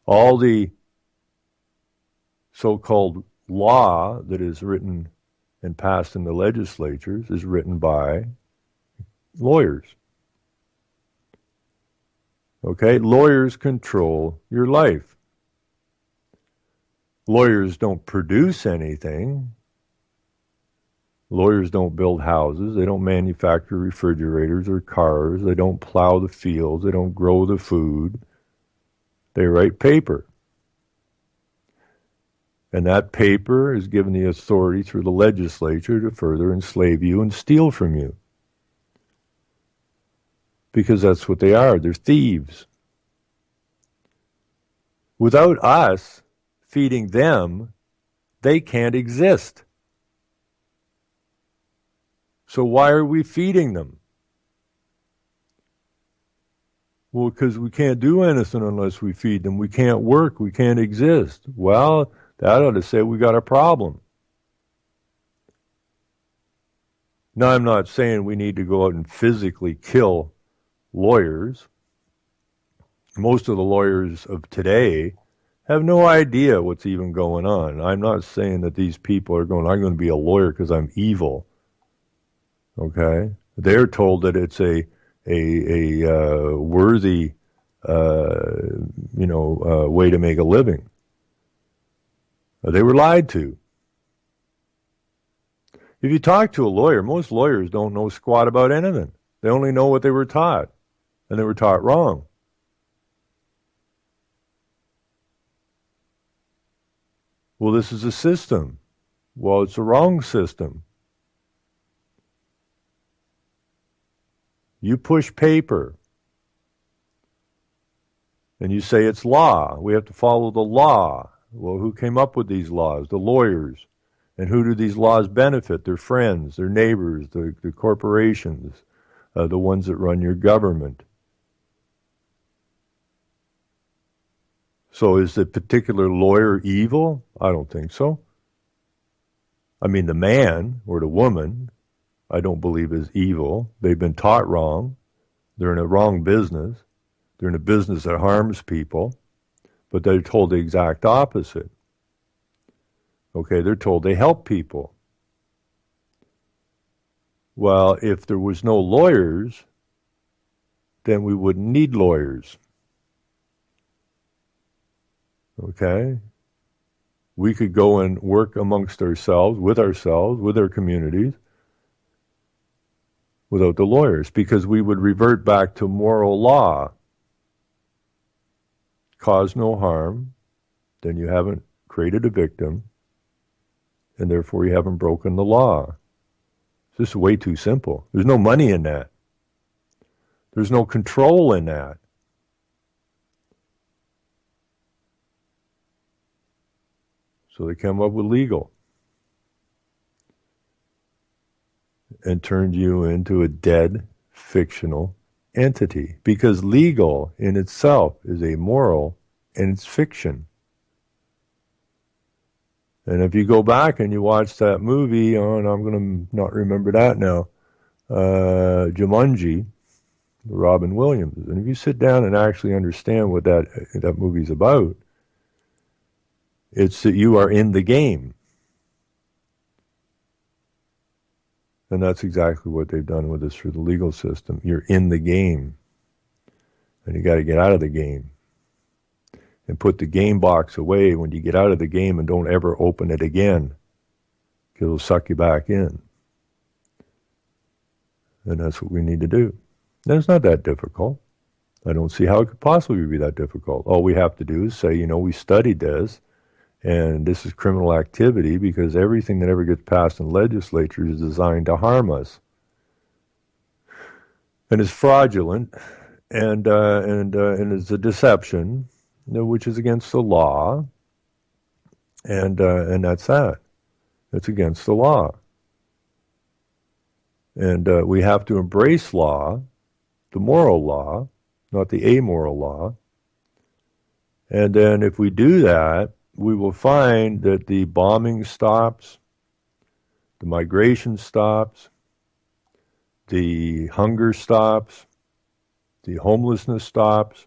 All the so-called law that is written and passed in the legislatures is written by lawyers. Okay? Lawyers control your life. Lawyers don't produce anything. Lawyers don't build houses. They don't manufacture refrigerators or cars. They don't plow the fields. They don't grow the food. They write paper. And that paper is given the authority through the legislature to further enslave you and steal from you. Because that's what they are. They're thieves. Without us feeding them, they can't exist. So why are we feeding them? Well, because we can't do anything unless we feed them. We can't work. We can't exist. Well, that ought to say we got a problem. Now, I'm not saying we need to go out and physically kill lawyers. Most of the lawyers of today have no idea what's even going on. I'm not saying that these people are going, I'm going to be a lawyer because I'm evil. Okay? They're told that it's a worthy, way to make a living. They were lied to. If you talk to a lawyer, most lawyers don't know squat about anything. They only know what they were taught, and they were taught wrong. Well, this is a system. Well, it's a wrong system. You push paper, and you say it's law. We have to follow the law. Well, who came up with these laws? The lawyers. And who do these laws benefit? Their friends, their neighbors, the corporations, the ones that run your government. So is the particular lawyer evil? I don't think so. I mean, the man or the woman, I don't believe is evil. They've been taught wrong. They're in a wrong business. They're in a business that harms people, but they're told the exact opposite. Okay, they're told they help people. Well, if there was no lawyers, then we wouldn't need lawyers. Okay? We could go and work amongst ourselves, with our communities, without the lawyers, because we would revert back to moral law. Cause no harm, then you haven't created a victim, and therefore you haven't broken the law. This is way too simple. There's no money in that. There's no control in that. So they come up with legal and turned you into a dead, fictional entity. Because legal in itself is amoral and it's fiction. And if you go back and you watch that movie on, I'm going to not remember that now, Jumanji, Robin Williams. And if you sit down and actually understand what that movie's about, it's that you are in the game. And that's exactly what they've done with us through the legal system. You're in the game. And you got to get out of the game. And put the game box away when you get out of the game and don't ever open it again. Because it'll suck you back in. And that's what we need to do. And it's not that difficult. I don't see how it could possibly be that difficult. All we have to do is say, we studied this. And this is criminal activity because everything that ever gets passed in legislature is designed to harm us. And it's fraudulent and it's a deception, which is against the law. And that's that. It's against the law. And we have to embrace law, the moral law, not the amoral law. And then if we do that, we will find that the bombing stops, the migration stops, the hunger stops, the homelessness stops,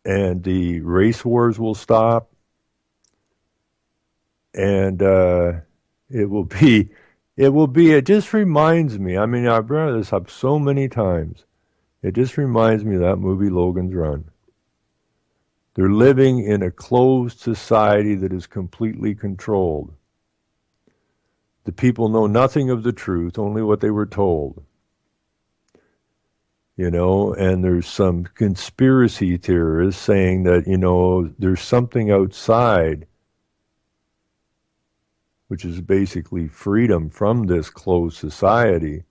and the race wars will stop, and it just reminds me, I've brought this up so many times, it just reminds me of that movie Logan's Run. They're living in a closed society that is completely controlled. The people know nothing of the truth, only what they were told. And there's some conspiracy theorists saying that, there's something outside, which is basically freedom from this closed society.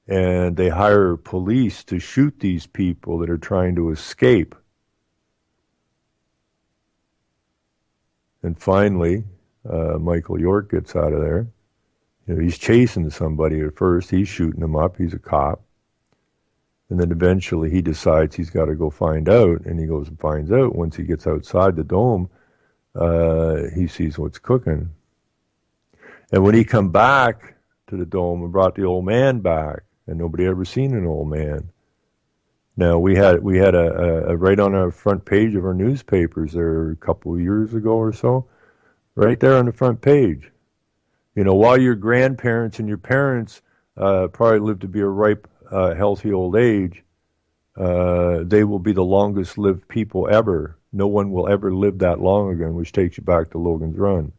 And they hire police to shoot these people that are trying to escape. And finally, Michael York gets out of there. He's chasing somebody at first. He's shooting him up. He's a cop. And then eventually he decides he's got to go find out. And he goes and finds out. Once he gets outside the dome, he sees what's cooking. And when he come back to the dome and brought the old man back, and nobody ever seen an old man. Now, we had a right on our front page of our newspapers there a couple of years ago or so, right there on the front page. While your grandparents and your parents probably lived to be a ripe, healthy old age, they will be the longest lived people ever. No one will ever live that long again, which takes you back to Logan's Run.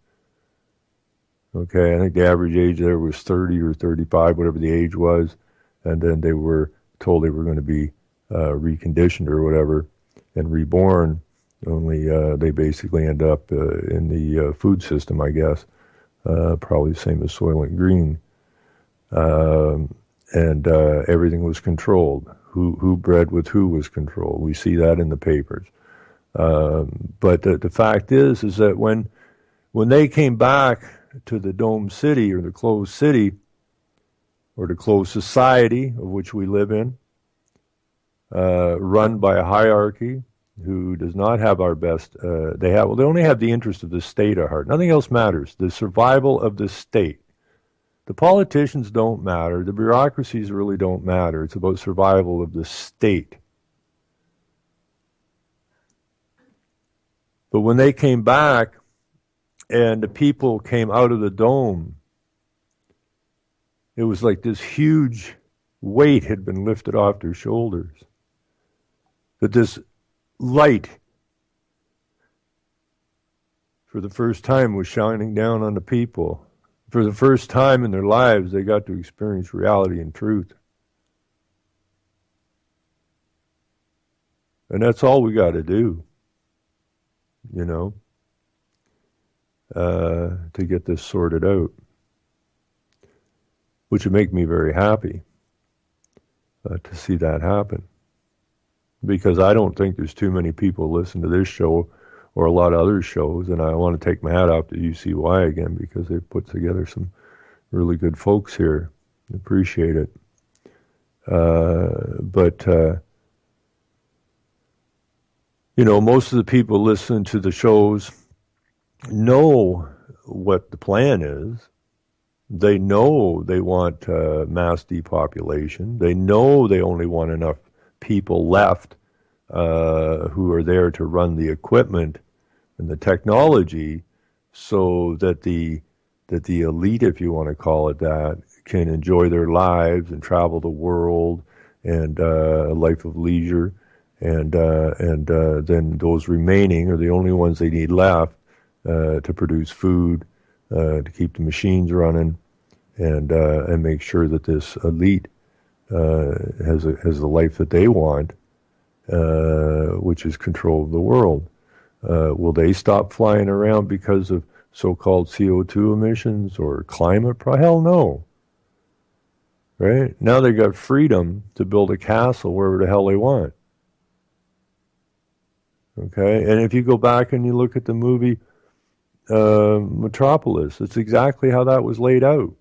Okay, I think the average age there was 30 or 35, whatever the age was, and then they were told they were going to be reconditioned or whatever and reborn, only they basically end up in the food system, I guess, probably the same as Soylent Green. And everything was controlled. Who bred with who was controlled. We see that in the papers. But the fact is that when they came back to the dome city or the closed city or the closed society of which we live in, run by a hierarchy who does not have our best, they only have the interest of the state at heart. Nothing else matters. The survival of the state. The politicians don't matter. The bureaucracies really don't matter. It's about survival of the state. But when they came back and the people came out of the dome, it was like this huge weight had been lifted off their shoulders. That this light, for the first time, was shining down on the people. For the first time in their lives, they got to experience reality and truth. And that's all we got to do, to get this sorted out, which would make me very happy to see that happen. Because I don't think there's too many people listen to this show or a lot of other shows, and I want to take my hat off to UCY again because they've put together some really good folks here. Appreciate it. But most of the people listening to the shows know what the plan is. They know they want mass depopulation. They know they only want enough people left who are there to run the equipment and the technology so that the elite, if you want to call it that, can enjoy their lives and travel the world and a life of leisure. And then those remaining are the only ones they need left to produce food, to keep the machines running, and make sure that this elite has the life that they want, which is control of the world. Will they stop flying around because of so-called CO2 emissions or climate? Hell no. Right? Now they got freedom to build a castle wherever the hell they want. Okay? And if you go back and you look at the movie Metropolis, it's exactly how that was laid out.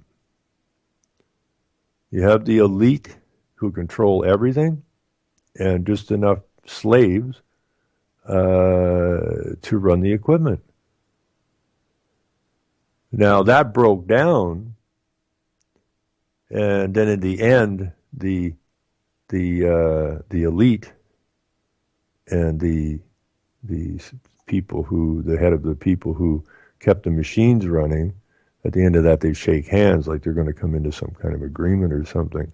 You have the elite who control everything and just enough slaves to run the equipment. Now that broke down, and then in the end, the elite and the people who, the head of the people who kept the machines running, at the end of that they shake hands like they're going to come into some kind of agreement or something.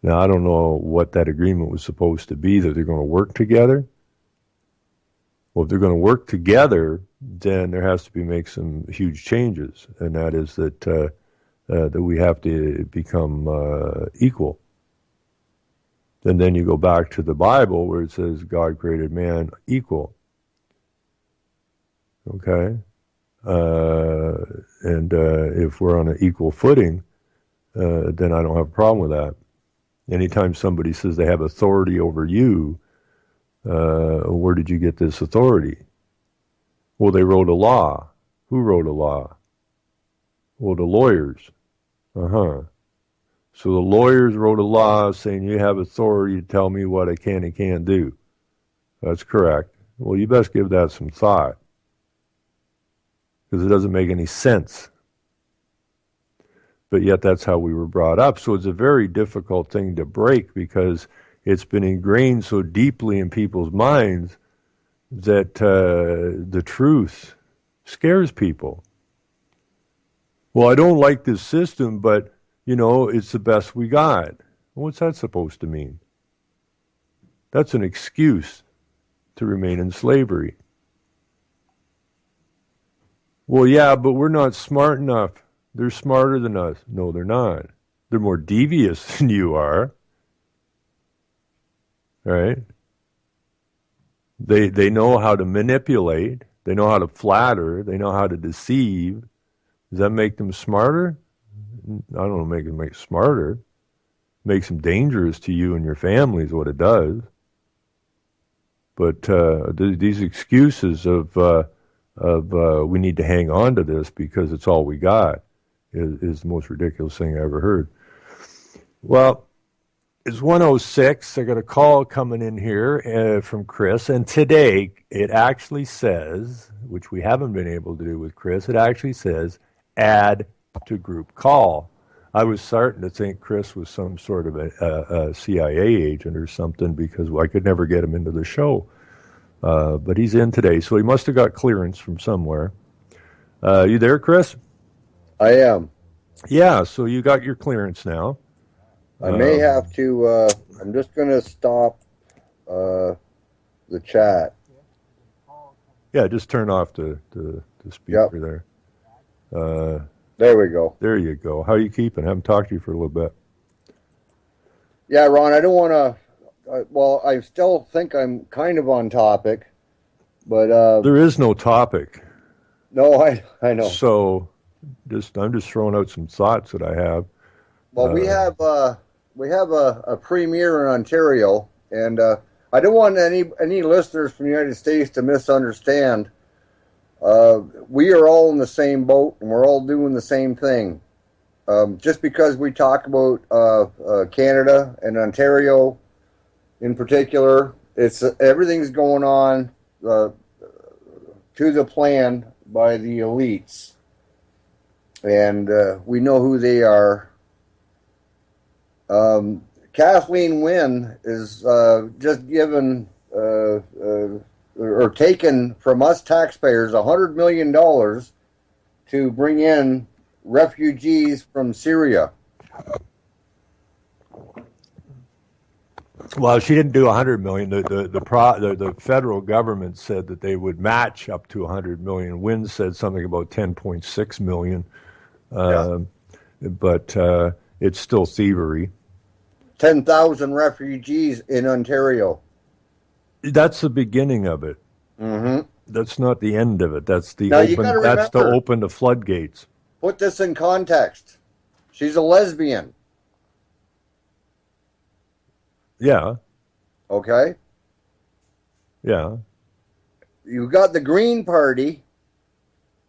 Now I don't know what that agreement was supposed to be, that they're going to work together. Well, if they're going to work together, then there has to be make some huge changes, and that is that we have to become equal. And then you go back to the Bible where it says God created man equal. Okay? And if we're on an equal footing, then I don't have a problem with that. Anytime somebody says they have authority over you, where did you get this authority? Well, they wrote a law. Who wrote a law? Well, the lawyers. So the lawyers wrote a law saying you have authority to tell me what I can and can't do. That's correct. Well, you best give that some thought, because it doesn't make any sense. But yet that's how we were brought up. So it's a very difficult thing to break, because it's been ingrained so deeply in people's minds that the truth scares people. Well, I don't like this system, but, it's the best we got. What's that supposed to mean? That's an excuse to remain in slavery. Well, yeah, but we're not smart enough. They're smarter than us. No, they're not. They're more devious than you are. Right? They know how to manipulate. They know how to flatter. They know how to deceive. Does that make them smarter? I don't know, make them smarter. Makes them dangerous to you and your family is what it does. But these excuses of we need to hang on to this because it's all we got is the most ridiculous thing I ever heard. Well, it's 1:06. I got a call coming in here from Chris, and today it actually says, which we haven't been able to do with Chris, it actually says add to group call. I was starting to think Chris was some sort of a CIA agent or something, because I could never get him into the show. But he's in today, so he must have got clearance from somewhere. You there, Chris? I am. Yeah, so you got your clearance now. I may have to, I'm just going to stop the chat. Yeah, just turn off the speaker there. There we go. There you go. How are you keeping? I haven't talked to you for a little bit. Yeah, Ron, I don't want to, well, I still think I'm kind of on topic, but... there is no topic. No, I know. So I'm just throwing out some thoughts that I have. Well, we have a premiere in Ontario, and I don't want any listeners from the United States to misunderstand. We are all in the same boat, and we're all doing the same thing. Just because we talk about Canada and Ontario in particular, everything's going on to the plan by the elites, and we know who they are. Kathleen Wynne is just given or taken from us taxpayers $100 million to bring in refugees from Syria. Well, she didn't do $100 million. The federal government said that they would match up to $100 million. Wynne said something about $10.6 million, but it's still thievery. 10,000 refugees in Ontario. That's the beginning of it. Mm-hmm. That's not the end of it. That's the open. That's to open the floodgates. Put this in context. She's a lesbian. Yeah. Okay. Yeah. You got the Green Party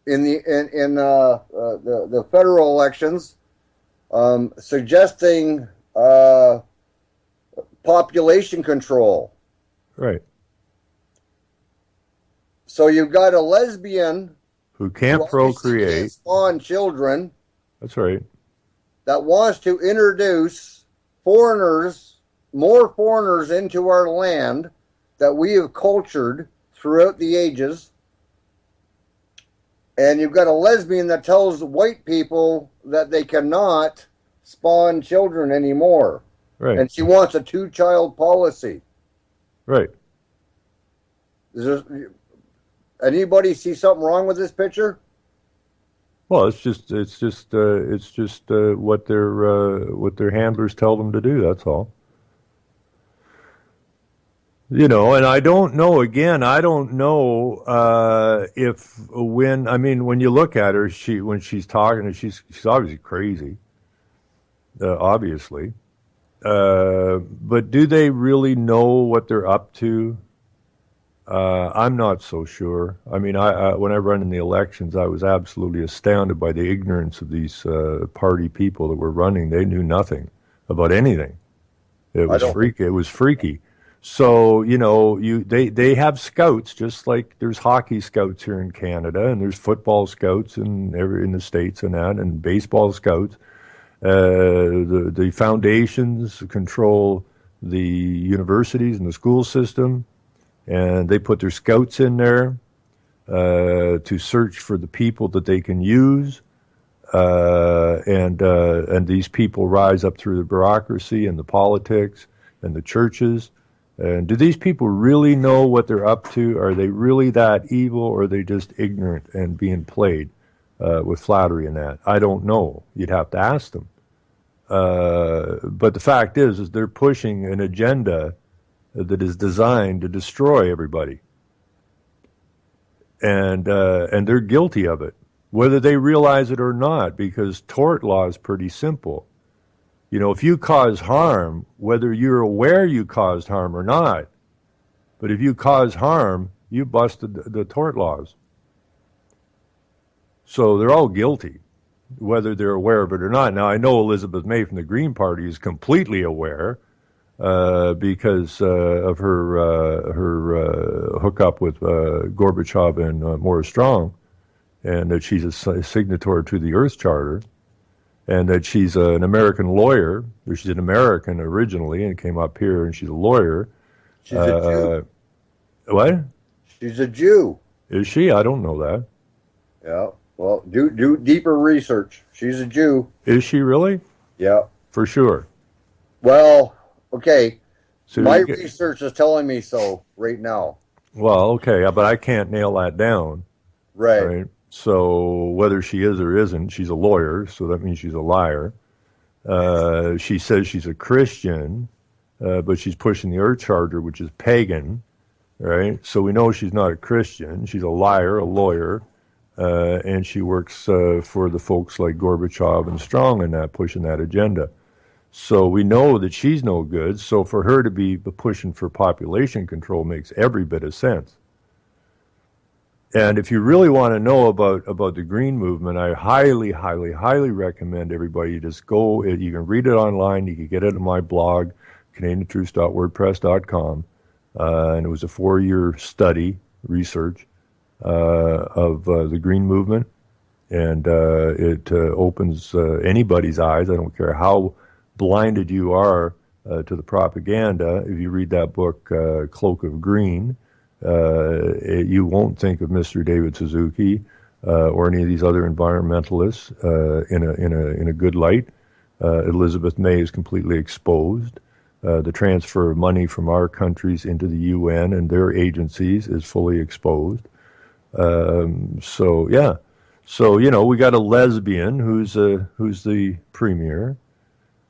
in the federal elections, suggesting population control. Right. So you've got a lesbian who can't procreate, spawn children. That's right. That wants to introduce foreigners, more foreigners into our land that we have cultured throughout the ages. And you've got a lesbian that tells white people that they cannot spawn children anymore. Right. And she wants a 2-child policy. Right. Anybody see something wrong with this picture? Well, it's just what their handlers tell them to do. That's all. And I don't know. Again, I don't know if when you look at her, when she's talking, she's obviously crazy, obviously. But do they really know what they're up to? I'm not so sure. I mean, when I run in the elections, I was absolutely astounded by the ignorance of these party people that were running. They knew nothing about anything. It was freaky. It was freaky. So they have scouts, just like there's hockey scouts here in Canada, and there's football scouts in the States and baseball scouts. The foundations control the universities and the school system. And they put their scouts in there to search for the people that they can use, and these people rise up through the bureaucracy and the politics and the churches. And do these people really know what they're up to? Are they really that evil, or are they just ignorant and being played with flattery and that? I don't know. You'd have to ask them. But the fact is they're pushing an agenda that is designed to destroy everybody, and they're guilty of it, whether they realize it or not. Because tort law is pretty simple. If you cause harm, whether you're aware you caused harm or not, but if you cause harm, you busted the tort laws. So they're all guilty, whether they're aware of it or not. Now, I know Elizabeth May from the Green Party is completely aware. Because of her hookup with Gorbachev and Morris Strong, and that she's a signatory to the Earth Charter, and that she's an American lawyer. She's an American originally and came up here, and she's a lawyer. She's a Jew. What? She's a Jew. Is she? I don't know that. Yeah. Well, do deeper research. She's a Jew. Is she really? Yeah. For sure. Well, okay. So my research is telling me so right now. Well, okay, but I can't nail that down. Right. So whether she is or isn't, she's a lawyer, so that means she's a liar. She says she's a Christian, but she's pushing the Earth Charter, which is pagan, right? So we know she's not a Christian. She's a liar, a lawyer, and she works for the folks like Gorbachev and Strong and that, pushing that agenda. So we know that she's no good. So for her to be pushing for population control makes every bit of sense. And if you really want to know about the Green Movement, I highly, highly, highly recommend everybody just go. You can read it online. You can get it on my blog, CanadianTruths.wordpress.com. And it was a 4-year study, research of the Green Movement. And it opens anybody's eyes. I don't care how blinded you are to the propaganda. If you read that book, Cloak of Green, you won't think of Mr. David Suzuki or any of these other environmentalists in a good light. Elizabeth May is completely exposed. The transfer of money from our countries into the UN and their agencies is fully exposed. So we got a lesbian who's the premier.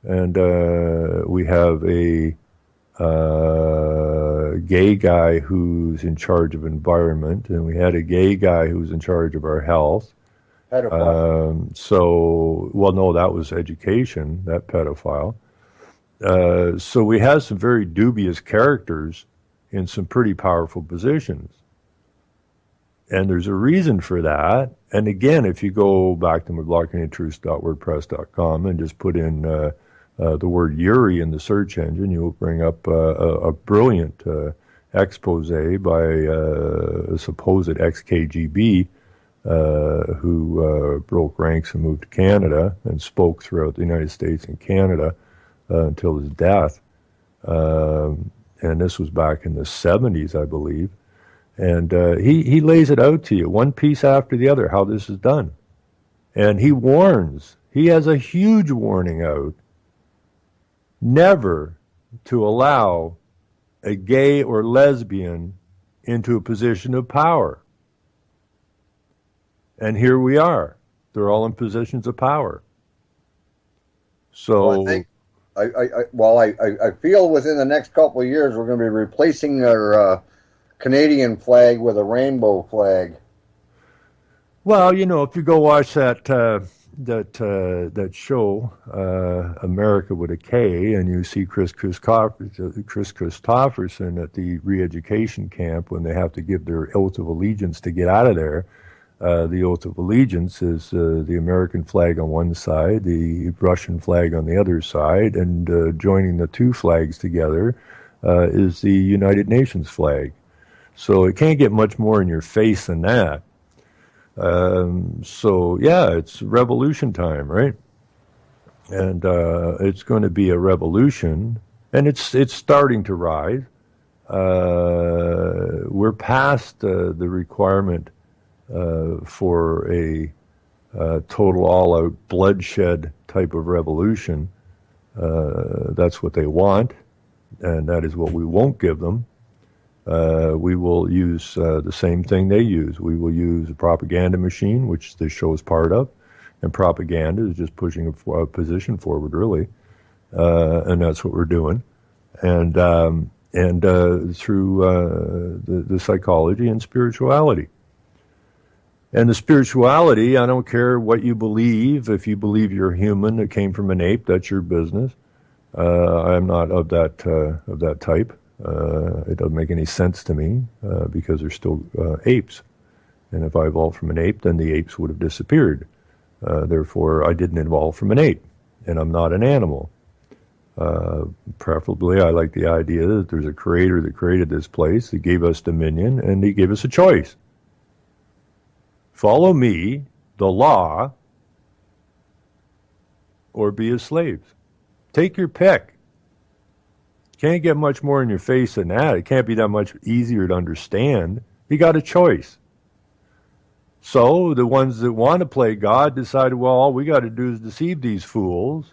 And we have a gay guy who's in charge of environment, and we had a gay guy who's in charge of our health. Pedophile. No, that was education, that pedophile. So we have some very dubious characters in some pretty powerful positions. And there's a reason for that. And again, if you go back to my blog, CanadianTruths.wordpress.com, and just put in the word Yuri in the search engine, you'll bring up a brilliant expose by a supposed ex-KGB who broke ranks and moved to Canada and spoke throughout the United States and Canada until his death. And this was back in the 70s, I believe. And he lays it out to you, one piece after the other, how this is done. And he warns, he has a huge warning out, never to allow a gay or lesbian into a position of power. And here we are. They're all in positions of power. So, Well, I feel within the next couple of years we're going to be replacing our Canadian flag with a rainbow flag. well, if you go watch that show, America with a K, and you see Chris Christopherson at the re-education camp when they have to give their oath of allegiance to get out of there. The oath of allegiance is the American flag on one side, the Russian flag on the other side, and joining the two flags together is the United Nations flag. So it can't get much more in your face than that. So yeah, it's revolution time, right? And it's going to be a revolution, and it's starting to rise. We're past the requirement for a total all-out bloodshed type of revolution. That's what they want, and that is what we won't give them. We will use the same thing they use. We will use a propaganda machine, which this show is part of, and propaganda is just pushing a position forward, really, and that's what we're doing. And through the psychology and spirituality. And the spirituality, I don't care what you believe. If you believe you're human that came from an ape, that's your business. I'm not of that type. It doesn't make any sense to me because they're still apes. And if I evolved from an ape, then the apes would have disappeared. Therefore, I didn't evolve from an ape, and I'm not an animal. Preferably, I like the idea that there's a creator that created this place, that gave us dominion, and he gave us a choice. Follow me, the law, or be his slaves. Take your pick. Can't get much more in your face than that. It can't be that much easier to understand. You got a choice. So the ones that want to play God decided, well, all we got to do is deceive these fools,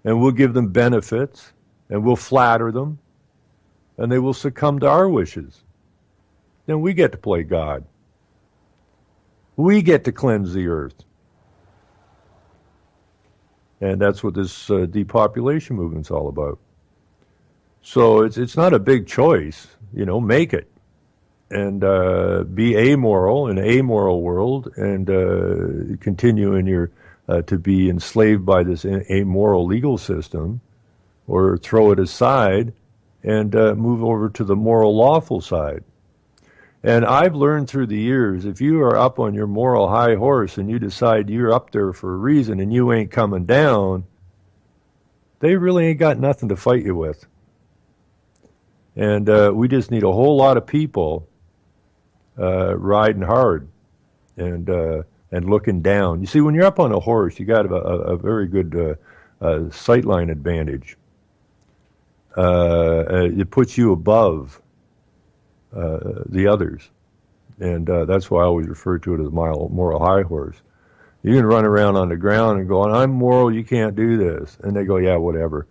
and we'll give them benefits, and we'll flatter them, and they will succumb to our wishes. Then we get to play God. We get to cleanse the earth. And that's what this depopulation movement's all about. So it's not a big choice, make it. And be amoral in an amoral world, and continue in your to be enslaved by this amoral legal system, or throw it aside and move over to the moral lawful side. And I've learned through the years, if you are up on your moral high horse and you decide you're up there for a reason and you ain't coming down, they really ain't got nothing to fight you with. And we just need a whole lot of people riding hard and looking down. You see, when you're up on a horse, you got a very good sightline advantage. It puts you above the others, and that's why I always refer to it as moral high horse. You can run around on the ground and go, I'm moral, you can't do this, and they go, yeah, whatever.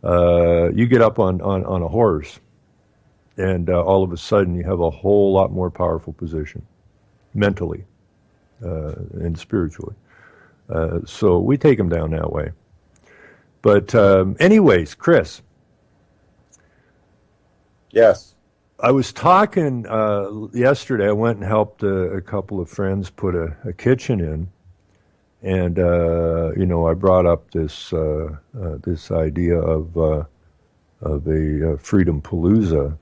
You get up on a horse, and all of a sudden you have a whole lot more powerful position, mentally and spiritually. So we take them down that way. But anyways, Chris. Yes. I was talking yesterday. I went and helped a couple of friends put a kitchen in, and I brought up this idea of a Freedom Palooza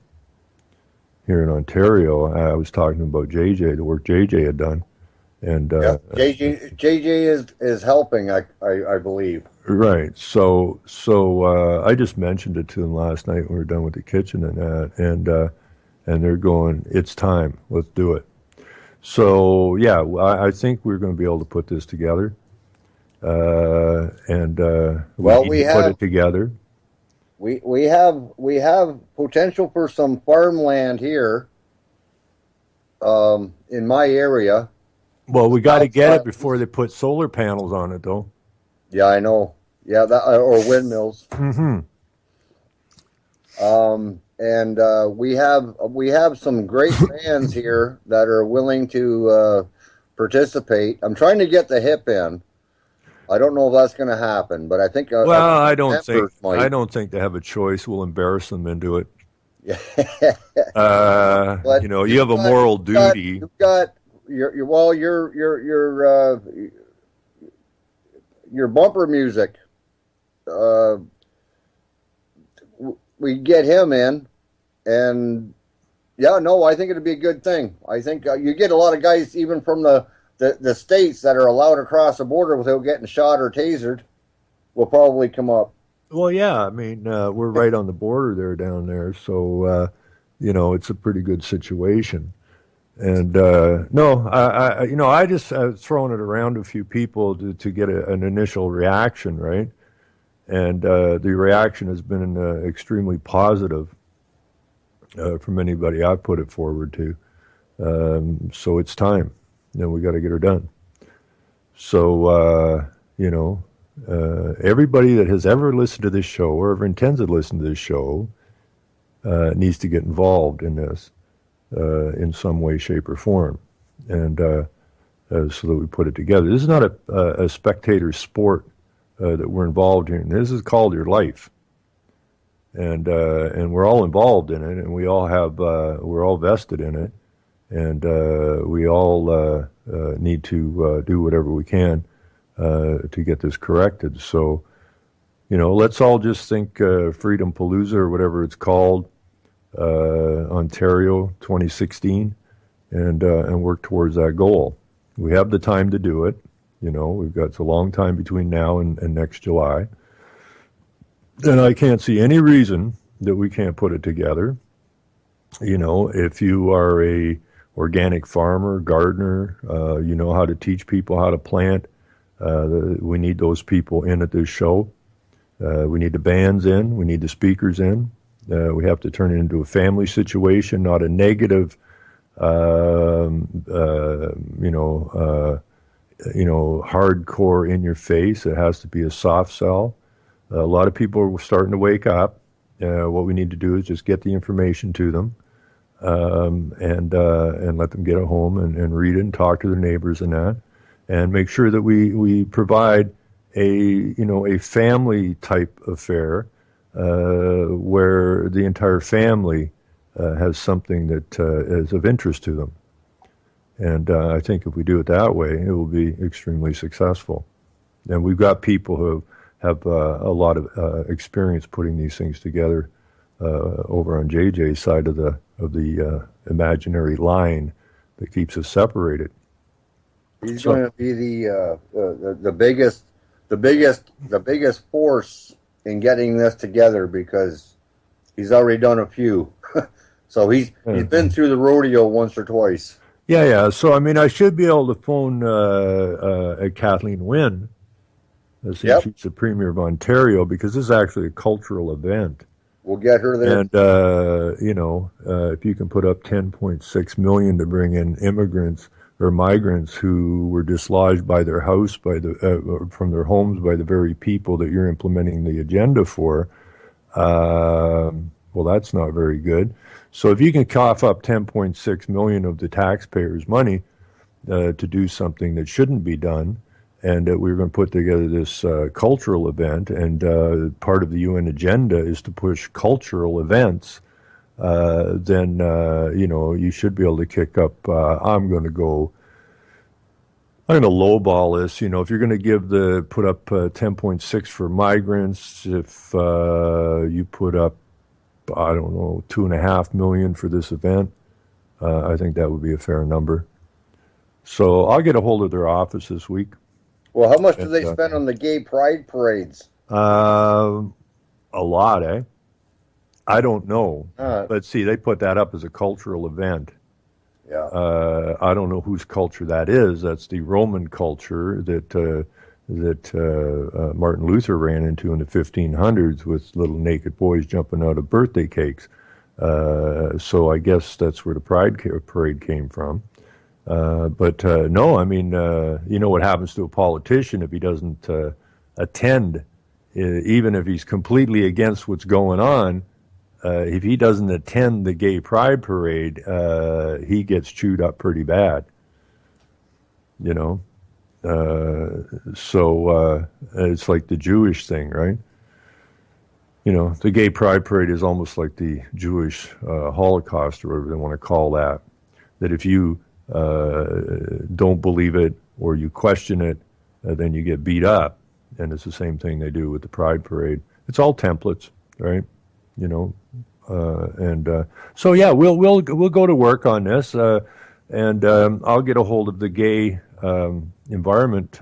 here in Ontario. I was talking about JJ, the work JJ had done, and JJ is helping. I believe. Right. So I just mentioned it to them last night when we were done with the kitchen and that, and they're going, it's time, let's do it. So yeah, I think we're going to be able to put this together, and we put it together. We have potential for some farmland here, in my area. Well, we got to get it before they put solar panels on it, though. Yeah, I know. Yeah, that or windmills. Mm-hmm. And we have some great fans here that are willing to participate. I'm trying to get the hip in. I don't know if that's going to happen, but I think. Well, I don't think they have a choice. We'll embarrass them into it. Yeah. You have a moral duty. You've got your bumper music. We get him in, and I think it'd be a good thing. I think you get a lot of guys even from the states that are allowed across the border without getting shot or tasered will probably come up. Well, yeah, I mean, we're right on the border there down there, so it's a pretty good situation. And no, I just thrown it around to a few people to get an initial reaction, right? And the reaction has been extremely positive from anybody I've put it forward to. So it's time. We got to get her done. So, everybody that has ever listened to this show or ever intends to listen to this show needs to get involved in this in some way, shape, or form, and so that we put it together. This is not a spectator sport that we're involved in. This is called your life, and we're all involved in it, and we all have we're all vested in it, and we all need to do whatever we can to get this corrected. So, let's all just think Freedom Palooza or whatever it's called, Ontario 2016, and work towards that goal. We have the time to do it. We've got a long time between now and next July. And I can't see any reason that we can't put it together. If you are a organic farmer, gardener, you know how to teach people how to plant. We need those people in at this show. We need the bands in. We need the speakers in. We have to turn it into a family situation, not a negative, hardcore in your face. It has to be a soft sell. A lot of people are starting to wake up. What we need to do is just get the information to them, and let them get it home and read it and talk to their neighbors and that, and make sure that we provide a family type affair where the entire family has something that is of interest to them. And I think if we do it that way, it will be extremely successful. And we've got people who have a lot of experience putting these things together over on JJ's side of the imaginary line that keeps us separated. He's going to be the biggest force in getting this together because he's already done a few. So he's been through the rodeo once or twice. Yeah. So, I should be able to phone Kathleen Wynne, since she's the Premier of Ontario, because this is actually a cultural event. We'll get her there. And, if you can put up $10.6 million to bring in immigrants or migrants who were dislodged by their house, from their homes by the very people that you're implementing the agenda for, well, that's not very good. So if you can cough up $10.6 million of the taxpayers' money to do something that shouldn't be done, and we're going to put together this cultural event, and part of the UN agenda is to push cultural events, then you should be able to kick up. I'm going to lowball this. If you're going to put up 10.6 for migrants, if you put up, I don't know, $2.5 million for this event, I think that would be a fair number. So I'll get a hold of their office this week. Well, how much do they spend on the gay pride parades? A lot, eh? I don't know. But see, they put that up as a cultural event. Yeah. I don't know whose culture that is. That's the Roman culture that Martin Luther ran into in the 1500s with little naked boys jumping out of birthday cakes. So I guess that's where the Pride Parade came from. But no, what happens to a politician if he doesn't attend, even if he's completely against what's going on. If he doesn't attend the gay pride parade, he gets chewed up pretty bad. you know. So it's like the Jewish thing, right? You know, the Gay Pride Parade is almost like the Jewish Holocaust, or whatever they want to call that. That if you don't believe it or you question it, then you get beat up. And it's the same thing they do with the Pride Parade. It's all templates, right? You know, so yeah, we'll go to work on this, and I'll get a hold of the gay environment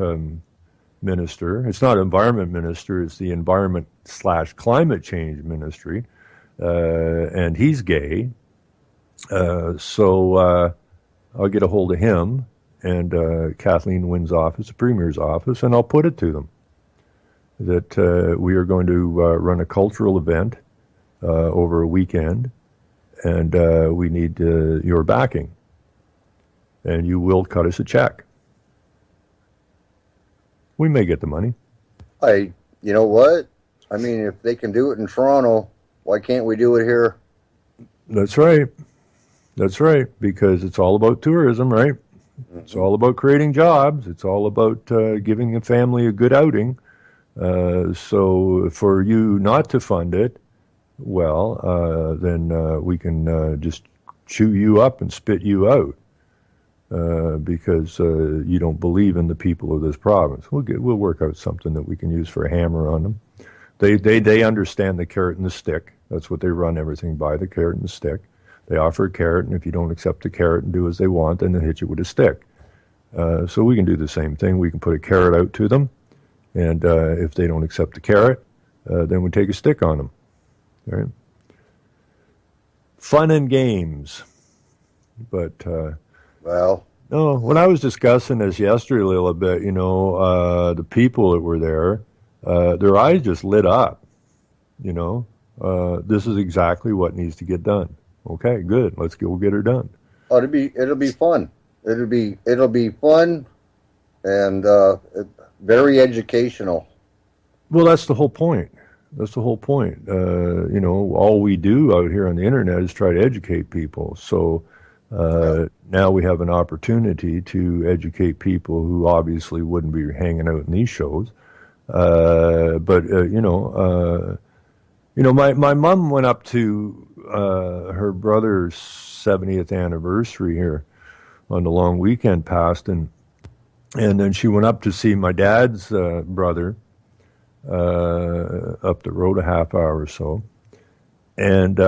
minister. It's not environment minister; it's the environment/climate change ministry, and he's gay. So I'll get a hold of him and Kathleen Wynne's office, the Premier's office, and I'll put it to them that we are going to run a cultural event over a weekend, and we need your backing, and you will cut us a check. We may get the money. You know what? I mean, if they can do it in Toronto, why can't we do it here? That's right. That's right, because it's all about tourism, right? Mm-hmm. It's all about creating jobs. It's all about giving a family a good outing. So for you not to fund it, well, then we can just chew you up and spit you out because you don't believe in the people of this province. We'll work out something that we can use for a hammer on them. They understand the carrot and the stick. That's what they run everything by, the carrot and the stick. They offer a carrot, and if you don't accept the carrot and do as they want, then they hit you with a stick. So we can do the same thing. We can put a carrot out to them, and if they don't accept the carrot, then we take a stick on them. All right? Fun and games. But, well, no, when I was discussing this yesterday a little bit, you know, the people that were there, their eyes just lit up, you know. This is exactly what needs to get done. Okay, good. Let's go get her done. Oh, it'll be fun. It'll be fun, and very educational. Well, that's the whole point. That's the whole point. You know, all we do out here on the internet is try to educate people. So now we have an opportunity to educate people who obviously wouldn't be hanging out in these shows. But you know, my mom went up to her brother's 70th anniversary here on the long weekend past, and then she went up to see my dad's brother up the road a half hour or so, and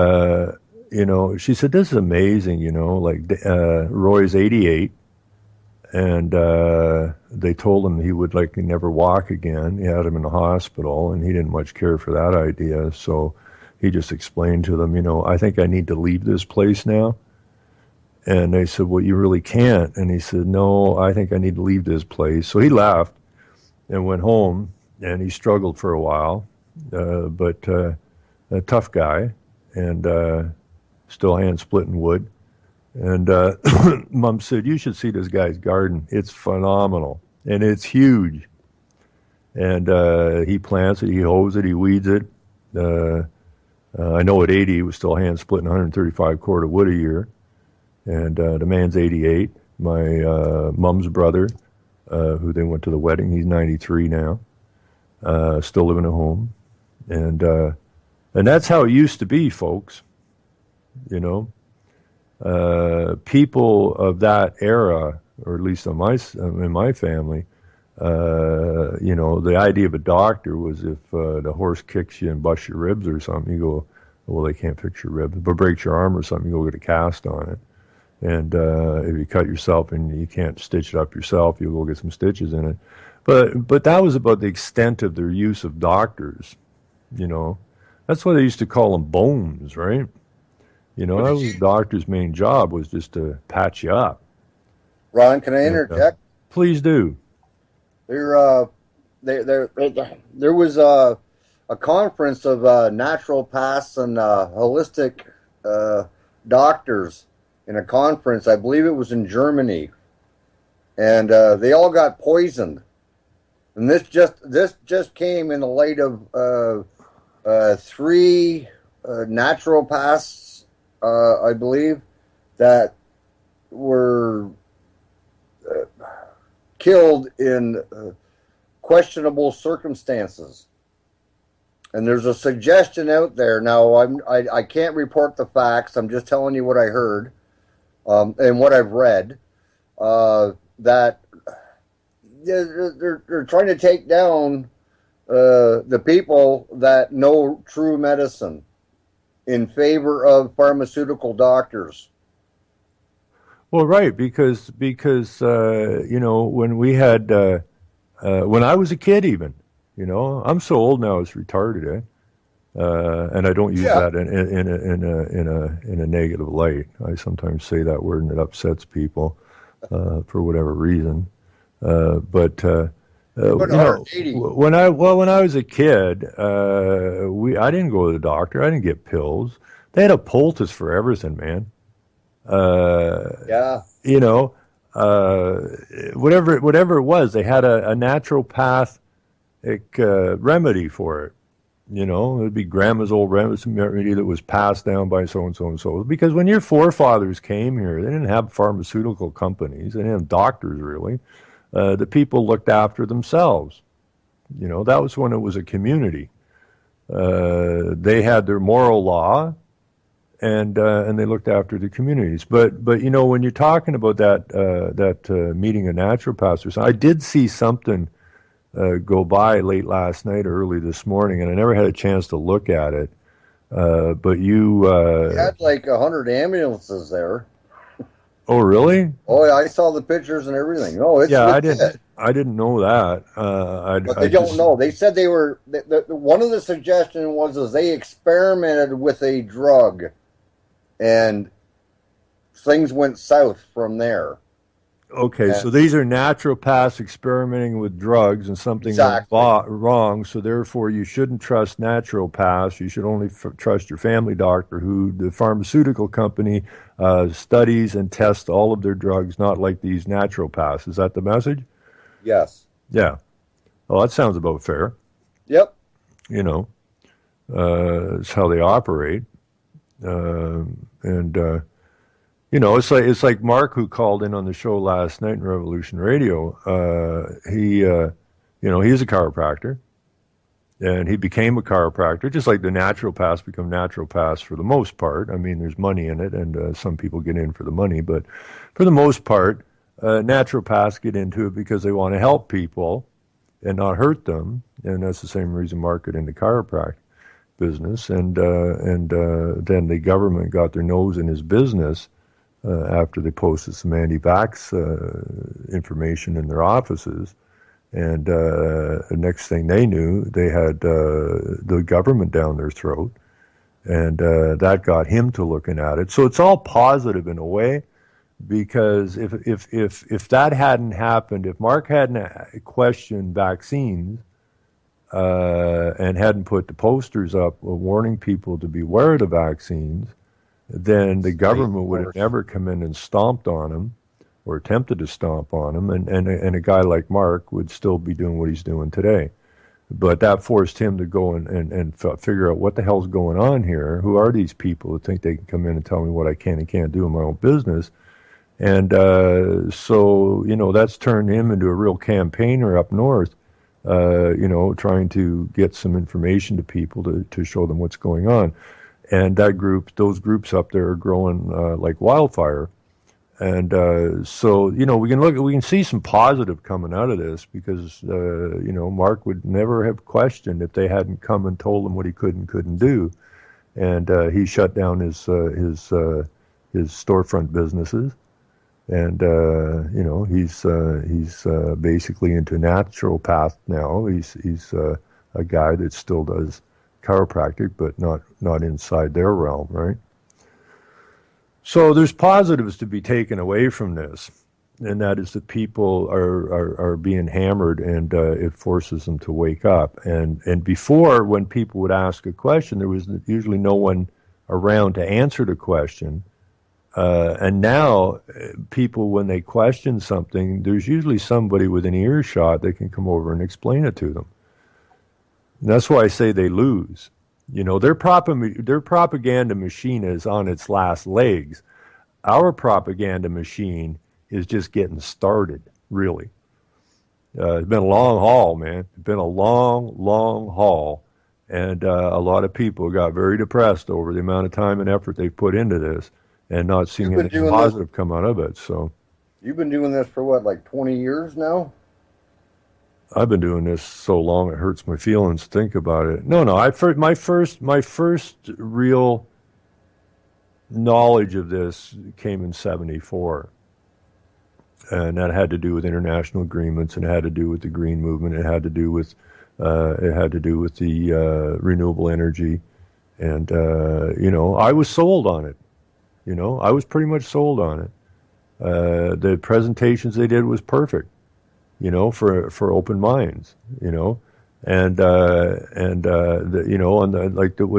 you know, she said, "This is amazing." You know, like Roy's 88, and they told him he would likely never walk again. He had him in the hospital, and he didn't much care for that idea, so he just explained to them, you know, I think I need to leave this place now. And they said, well, you really can't. And he said, no, I think I need to leave this place. So he left and went home, and he struggled for a while, but a tough guy, and still hand-splitting wood. And Mom said, you should see this guy's garden. It's phenomenal, and it's huge. And he plants it, he hoes it, he weeds it. I know at 80 he was still hand-splitting 135 cord of wood a year. And the man's 88. My mom's brother, who they went to the wedding, he's 93 now, still living at home. And that's how it used to be, folks. You know, people of that era, or at least in my family, you know, the idea of a doctor was if the horse kicks you and busts your ribs or something, you go, well, they can't fix your ribs, but breaks your arm or something, you go get a cast on it. And if you cut yourself and you can't stitch it up yourself, you'll go get some stitches in it. But that was about the extent of their use of doctors, you know. That's why they used to call them bones, right? You know, that was the doctor's main job, was just to patch you up. Ron, can I interject? Please do. There was a conference of naturopaths and holistic doctors in a conference. I believe it was in Germany, and they all got poisoned. And this just came in the light of 3 naturopaths, I believe, that were killed in questionable circumstances. And there's a suggestion out there. Now, I can't report the facts. I'm just telling you what I heard and what I've read. That they're trying to take down the people that know true medicine in favor of pharmaceutical doctors. Well, right, because you know, when we had when I was a kid, even, you know, I'm so old now it's retarded, and I don't use that in a negative light. I sometimes say that word and it upsets people for whatever reason. But you know, when I was a kid, I didn't go to the doctor. I didn't get pills. They had a poultice for everything, man. You know, whatever it was, they had a naturopathic remedy for it. You know, it'd be grandma's old remedy that was passed down by so and so and so. Because when your forefathers came here, they didn't have pharmaceutical companies. They didn't have doctors, really. The people looked after themselves. You know, that was when it was a community. They had their moral law, and they looked after the communities. But you know, when you're talking about that meeting of naturopaths or something, I did see something go by late last night or early this morning, and I never had a chance to look at it. But you had like 100 ambulances there. Oh, really? Oh, yeah, I saw the pictures and everything. Oh, it's I didn't know that. But they don't know. They said they were. One of the suggestions was they experimented with a drug, and things went south from there. Okay, so these are naturopaths experimenting with drugs, and something went wrong. So therefore, you shouldn't trust naturopaths. You should only trust your family doctor, who the pharmaceutical company studies and tests all of their drugs, not like these naturopaths. Is that the message? Yes. Yeah. Well, that sounds about fair. Yep. You know, it's how they operate, you know, it's like Mark, who called in on the show last night in Revolution Radio. You know, he's a chiropractor, and he became a chiropractor, just like the naturopaths become naturopaths for the most part. I mean, there's money in it, and some people get in for the money, but for the most part, naturopaths get into it because they want to help people and not hurt them, and that's the same reason Mark got into chiropractic business, and then the government got their nose in his business. After they posted some anti-vax information in their offices. And the next thing they knew, they had the government down their throat. And that got him to looking at it. So it's all positive in a way, because if that hadn't happened, if Mark hadn't questioned vaccines and hadn't put the posters up warning people to beware of the vaccines, then the government would have never come in and stomped on him or attempted to stomp on him, and a guy like Mark would still be doing what he's doing today. But that forced him to go and figure out what the hell's going on here. Who are these people that think they can come in and tell me what I can and can't do in my own business? And so, you know, that's turned him into a real campaigner up north, you know, trying to get some information to people to show them what's going on. And those groups up there are growing like wildfire, and so, you know, we can see some positive coming out of this, because you know, Mark would never have questioned if they hadn't come and told him what he could and couldn't do, and he shut down his storefront businesses, and you know, he's basically into naturopath now. He's a guy that still does chiropractic, but not inside their realm, right? So there's positives to be taken away from this, and that is that people are being hammered, and it forces them to wake up. And before, when people would ask a question, there was usually no one around to answer the question. And now, people, when they question something, there's usually somebody with an earshot that can come over and explain it to them. And that's why I say they lose. You know, their propaganda machine is on its last legs. Our propaganda machine is just getting started, really. It's been a long haul, man. It's been a long, long haul. And a lot of people got very depressed over the amount of time and effort they've put into this and not seeing anything positive come out of it. So you've been doing this for what, like 20 years now? I've been doing this so long it hurts my feelings to think about it. No, my first real knowledge of this came in '74. And that had to do with international agreements, and it had to do with the green movement. It had to do with the renewable energy, and I was sold on it. I was pretty much sold on it. The presentations they did was perfect, for open minds, and what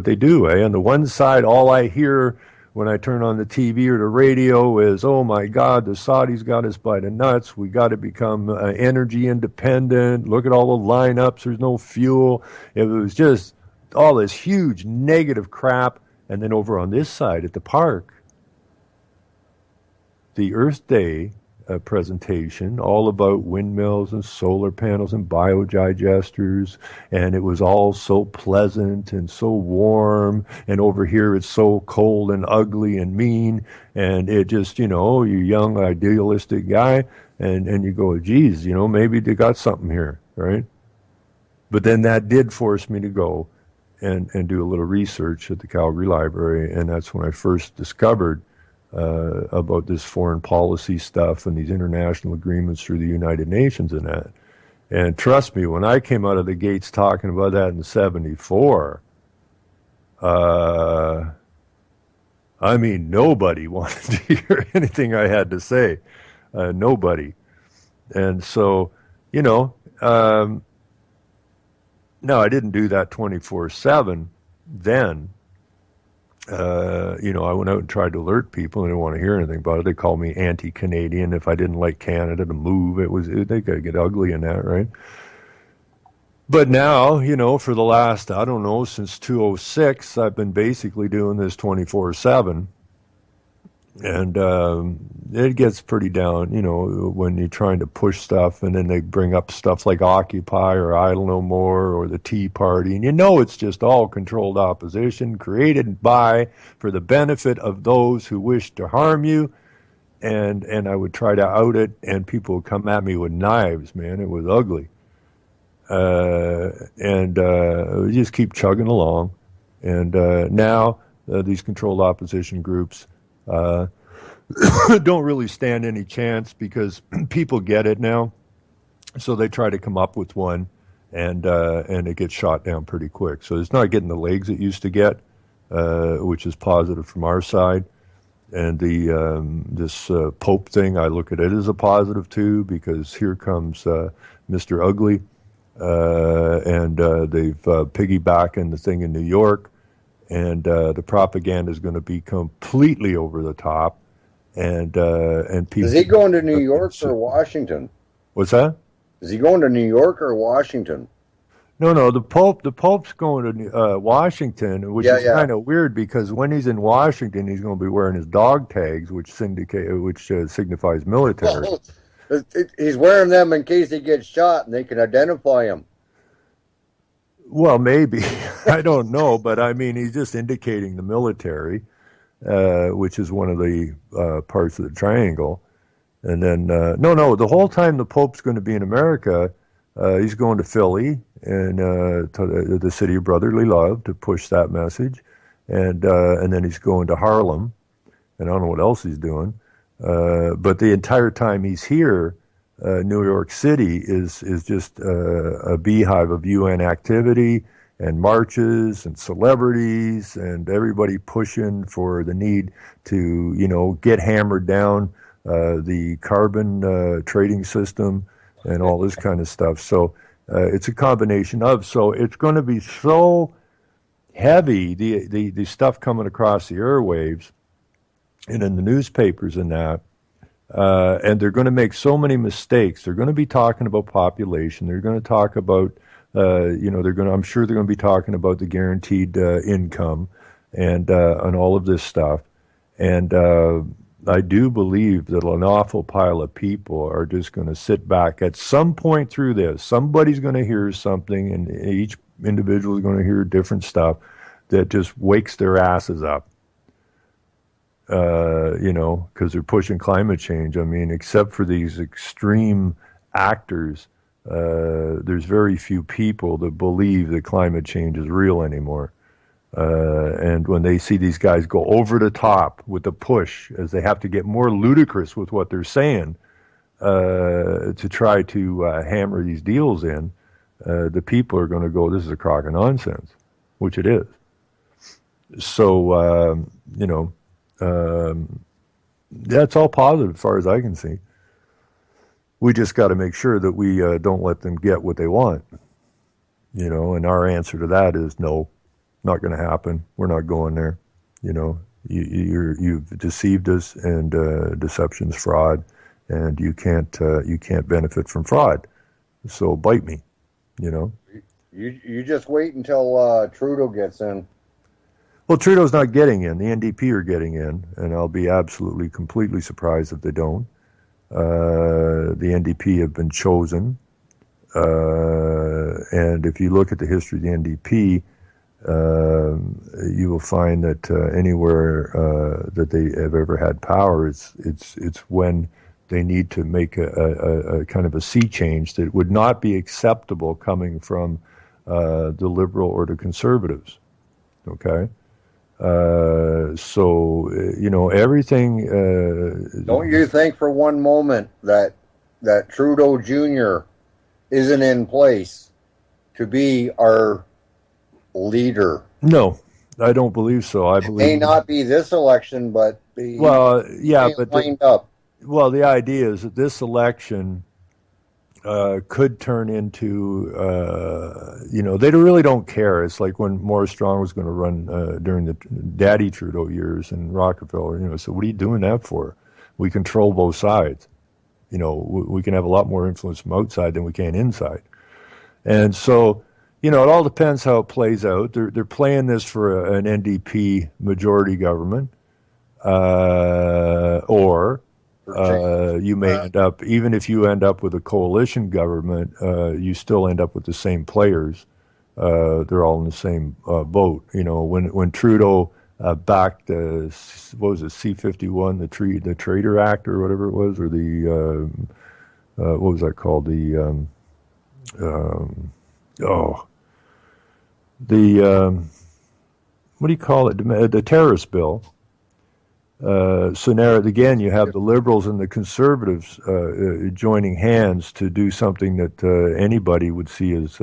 they do, on the one side, all I hear when I turn on the TV or the radio is, oh my God, the Saudis got us by the nuts. We got to become energy independent. Look at all the lineups. There's no fuel. It was just all this huge negative crap. And then over on this side at the park, the Earth Day presentation, all about windmills and solar panels and biodigesters, and it was all so pleasant and so warm, and over here it's so cold and ugly and mean, and it just, you young idealistic guy, and you go, geez, maybe they got something here, right? But then that did force me to go and do a little research at the Calgary Library, and that's when I first discovered about this foreign policy stuff and these international agreements through the United Nations and that. And trust me, when I came out of the gates talking about that in '74, nobody wanted to hear anything I had to say. Nobody. And so, no, I didn't do that 24/7 then. I went out and tried to alert people, and they didn't want to hear anything about it. They called me anti-Canadian if I didn't like Canada to move. They got to get ugly in that, right? But now, for the last, I don't know, since 2006, I've been basically doing this 24/7. And it gets pretty down, when you're trying to push stuff, and then they bring up stuff like Occupy or Idle No More or the Tea Party, and it's just all controlled opposition created by, for the benefit of those who wish to harm you. And I would try to out it, and people would come at me with knives, man. It was ugly. We just keep chugging along. And now these controlled opposition groups don't really stand any chance because people get it now. So they try to come up with one, and it gets shot down pretty quick. So it's not getting the legs it used to get, which is positive from our side. And this Pope thing, I look at it as a positive too, because here comes Mr. Ugly, and they've piggybacking the thing in New York. And the propaganda is going to be completely over the top, and people. Is he going to New York or Washington? What's that? Is he going to New York or Washington? No. The Pope's going to Washington, which is kind of weird because when he's in Washington, he's going to be wearing his dog tags, which signifies military. Well, he's wearing them in case he gets shot and they can identify him. Well, maybe. I don't know. But, he's just indicating the military, which is one of the parts of the triangle. And then, the whole time the Pope's going to be in America, he's going to Philly and to the city of brotherly love to push that message. And then he's going to Harlem. And I don't know what else he's doing. But the entire time he's here, New York City is just a beehive of UN activity and marches and celebrities and everybody pushing for the need to, get hammered down the carbon trading system and all this kind of stuff. So it's a combination of, so it's going to be so heavy, the stuff coming across the airwaves and in the newspapers and that, and they're going to make so many mistakes. They're going to be talking about population. They're going to talk about, I'm sure they're going to be talking about the guaranteed income and all of this stuff. And I do believe that an awful pile of people are just going to sit back at some point through this. Somebody's going to hear something, and each individual is going to hear different stuff that just wakes their asses up. Because they're pushing climate change. I mean, except for these extreme actors, there's very few people that believe that climate change is real anymore. And when they see these guys go over the top with the push, as they have to get more ludicrous with what they're saying to try to hammer these deals in, the people are going to go, this is a crock of nonsense, which it is. So, that's all positive as far as I can see. We just got to make sure that we don't let them get what they want, and our answer to that is no, not going to happen. We're not going there. You've deceived us, and deception's fraud, and you can't benefit from fraud. So bite me, You just wait until Trudeau gets in. Well, Trudeau's not getting in. The NDP are getting in, and I'll be absolutely, completely surprised if they don't. The NDP have been chosen, and if you look at the history of the NDP, you will find that anywhere that they have ever had power, it's when they need to make a kind of a sea change that would not be acceptable coming from the Liberal or the Conservatives. Okay. Everything. Don't you think for one moment that Trudeau Jr. isn't in place to be our leader? No, I don't believe so. I believe it may not be this election, but lined up. Well, the idea is that this election could turn into, they really don't care. It's like when Maurice Strong was going to run during the Daddy Trudeau years in Rockefeller, so what are you doing that for? We control both sides. We can have a lot more influence from outside than we can inside. And so, it all depends how it plays out. They're playing this for an NDP majority government, or you may end up, even if you end up with a coalition government, you still end up with the same players. They're all in the same boat. When Trudeau backed what was it, C-51, the Trader Act or whatever it was, or the what was that called? What do you call it? The terrorist bill. So now again, you have the Liberals and the Conservatives joining hands to do something that anybody would see as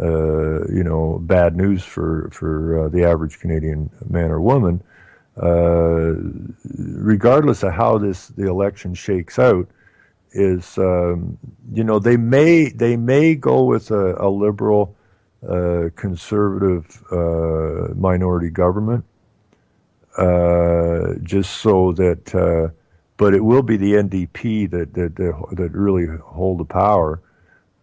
bad news for the average Canadian man or woman. Regardless of how the election shakes out, is they may go with a Liberal Conservative minority government. Just so that, but it will be the NDP that really hold the power,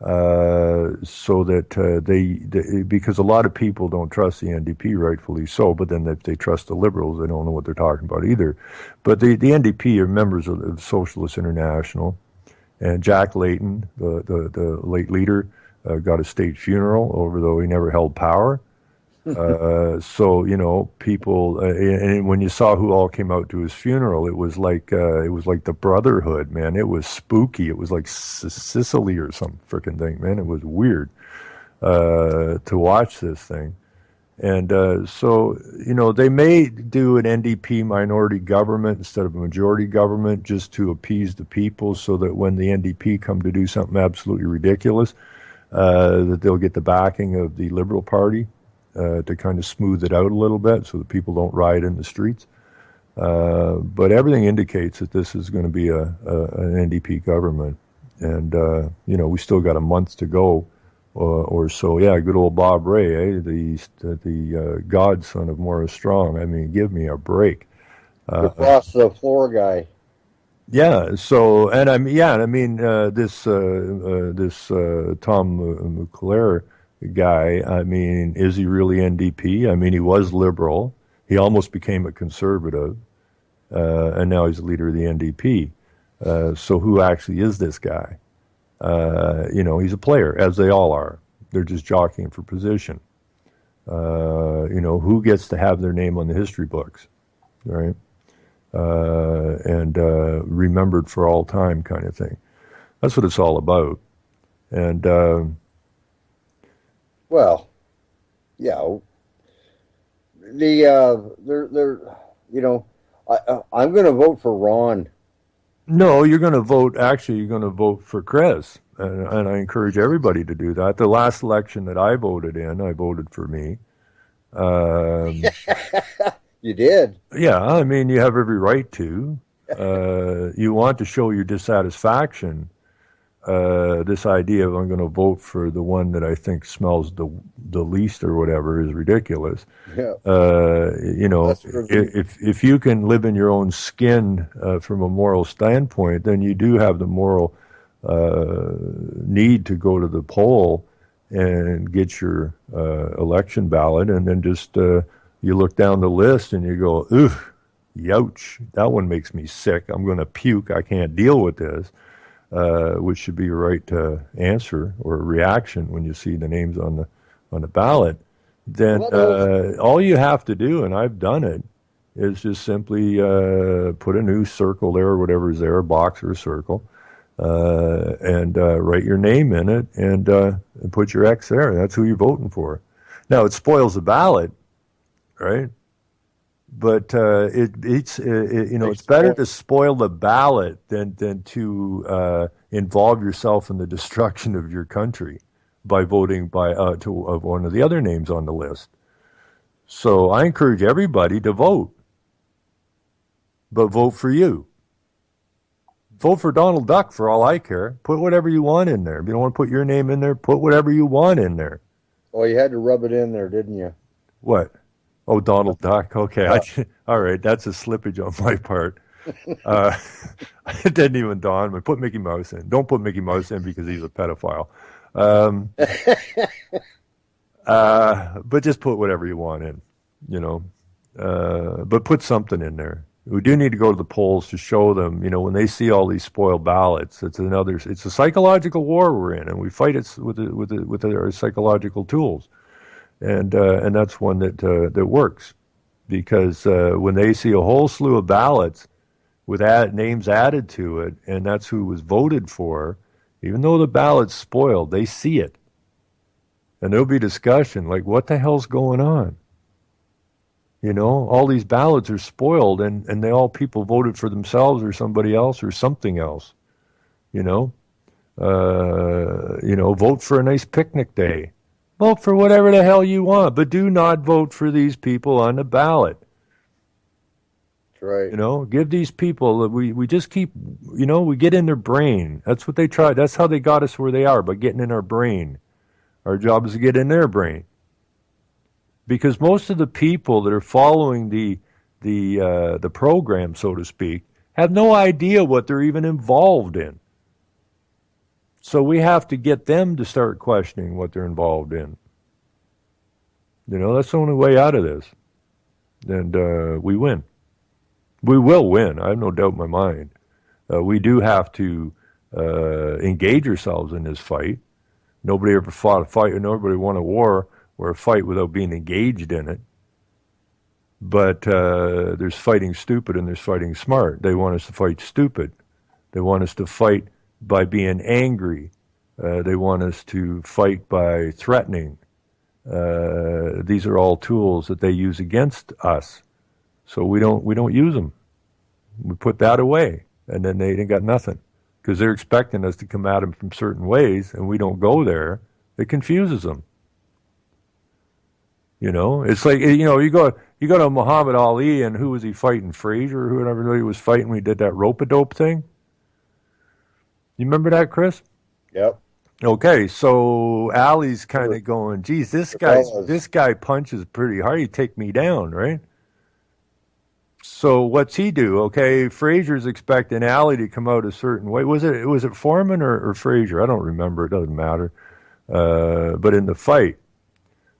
so that because a lot of people don't trust the NDP, rightfully so. But then if they trust the Liberals, they don't know what they're talking about either. But the NDP are members of the Socialist International, and Jack Layton, the late leader, got a state funeral, though he never held power. So people, and when you saw who all came out to his funeral, it was like the Brotherhood, man. It was spooky. It was like Sicily or some freaking thing, man. It was weird to watch this thing, and so they may do an NDP minority government instead of a majority government just to appease the people, so that when the NDP come to do something absolutely ridiculous, that they'll get the backing of the Liberal Party. To kind of smooth it out a little bit so that people don't riot in the streets. But everything indicates that this is going to be an NDP government. And, we still got a month to go or so. Yeah, good old Bob Rae, the godson of Maurice Strong. I mean, give me a break. The cross the floor guy. Yeah. So, and this Tom McClure guy, I mean, is he really NDP? I mean, he was Liberal. He almost became a Conservative. and now he's the leader of the NDP. So who actually is this guy? He's a player, as they all are. They're just jockeying for position. Who gets to have their name on the history books, right? And remembered for all time kind of thing. That's what it's all about. And well, yeah, I'm going to vote for Ron. No, you're going to vote. Actually, you're going to vote for Chris, and I encourage everybody to do that. The last election that I voted in, I voted for me. You did? Yeah, I mean, you have every right to. You want to show your dissatisfaction. This idea of I'm going to vote for the one that I think smells the least or whatever is ridiculous. Yeah. If you can live in your own skin from a moral standpoint, then you do have the moral need to go to the poll and get your election ballot, and then just you look down the list and you go, ugh, youch, that one makes me sick. I'm going to puke. I can't deal with this. Which should be your right answer or reaction when you see the names on the ballot. Then all you have to do, and I've done it, is just simply put a new circle there or whatever is there, a box or a circle, and write your name in it and put your X there. That's who you're voting for. Now it spoils the ballot, right? But it's better to spoil the ballot than to involve yourself in the destruction of your country by voting of one of the other names on the list. So I encourage everybody to vote, but vote for you. Vote for Donald Duck for all I care. Put whatever you want in there. If you don't want to put your name in there, put whatever you want in there. Oh, you had to rub it in there, didn't you? What? Oh, Donald Duck. Okay. All right. That's a slippage on my part. It didn't even dawn on me. Put Mickey Mouse in. Don't put Mickey Mouse in because he's a pedophile. But just put whatever you want in, but put something in there. We do need to go to the polls to show them, when they see all these spoiled ballots, it's a psychological war we're in, and we fight it with our psychological tools. And that's one that works, because when they see a whole slew of ballots with names added to it, and that's who was voted for, even though the ballot's spoiled, they see it, and there'll be discussion like, "What the hell's going on?" All these ballots are spoiled, and they all people voted for themselves or somebody else or something else. Vote for a nice picnic day. Vote for whatever the hell you want, but do not vote for these people on the ballot. That's right. Give these people, we just keep, we get in their brain. That's what they try. That's how they got us where they are, by getting in our brain. Our job is to get in their brain. Because most of the people that are following the program, so to speak, have no idea what they're even involved in. So we have to get them to start questioning what they're involved in. That's the only way out of this. And we win. We will win. I have no doubt in my mind. We do have to engage ourselves in this fight. Nobody ever fought a fight, nobody won a war or a fight without being engaged in it. But there's fighting stupid and there's fighting smart. They want us to fight stupid. They want us to fight by being angry. They want us to fight by threatening. These are all tools that they use against us. So we don't use them. We put that away, and then they ain't got nothing, because they're expecting us to come at them from certain ways, and we don't go there. It confuses them. It's like, you go to Muhammad Ali, and who was he fighting? Frazier, or whoever he was fighting when he did that rope-a-dope thing? You remember that, Chris? Yep. Okay, so Ali's kind of going, geez, this guy punches pretty hard. He'd take me down, right? So what's he do? Okay, Frazier's expecting Ali to come out a certain way. Was it Foreman or Frazier? I don't remember. It doesn't matter. But in the fight.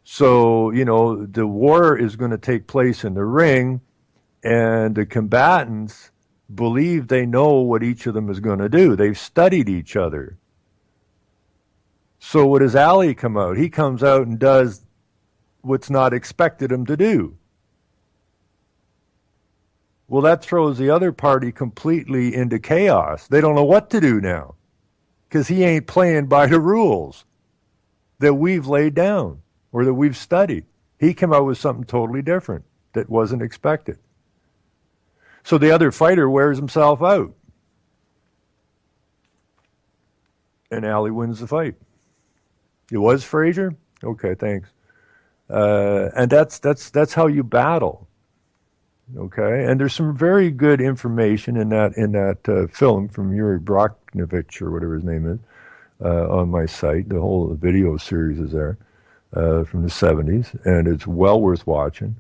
So, the war is going to take place in the ring, And the combatants believe they know what each of them is going to do. They've studied each other. So what does Ali come out? He comes out and does what's not expected him to do. Well, that throws the other party completely into chaos. They don't know what to do now because he ain't playing by the rules that we've laid down or that we've studied. He came out with something totally different that wasn't expected. So the other fighter wears himself out. And Ali wins the fight. It was Frazier? Okay, thanks. And that's how you battle. Okay, and there's some very good information in that film from Yuri Brockovich or whatever his name is on my site. The whole video series is there from the 70s, and it's well worth watching.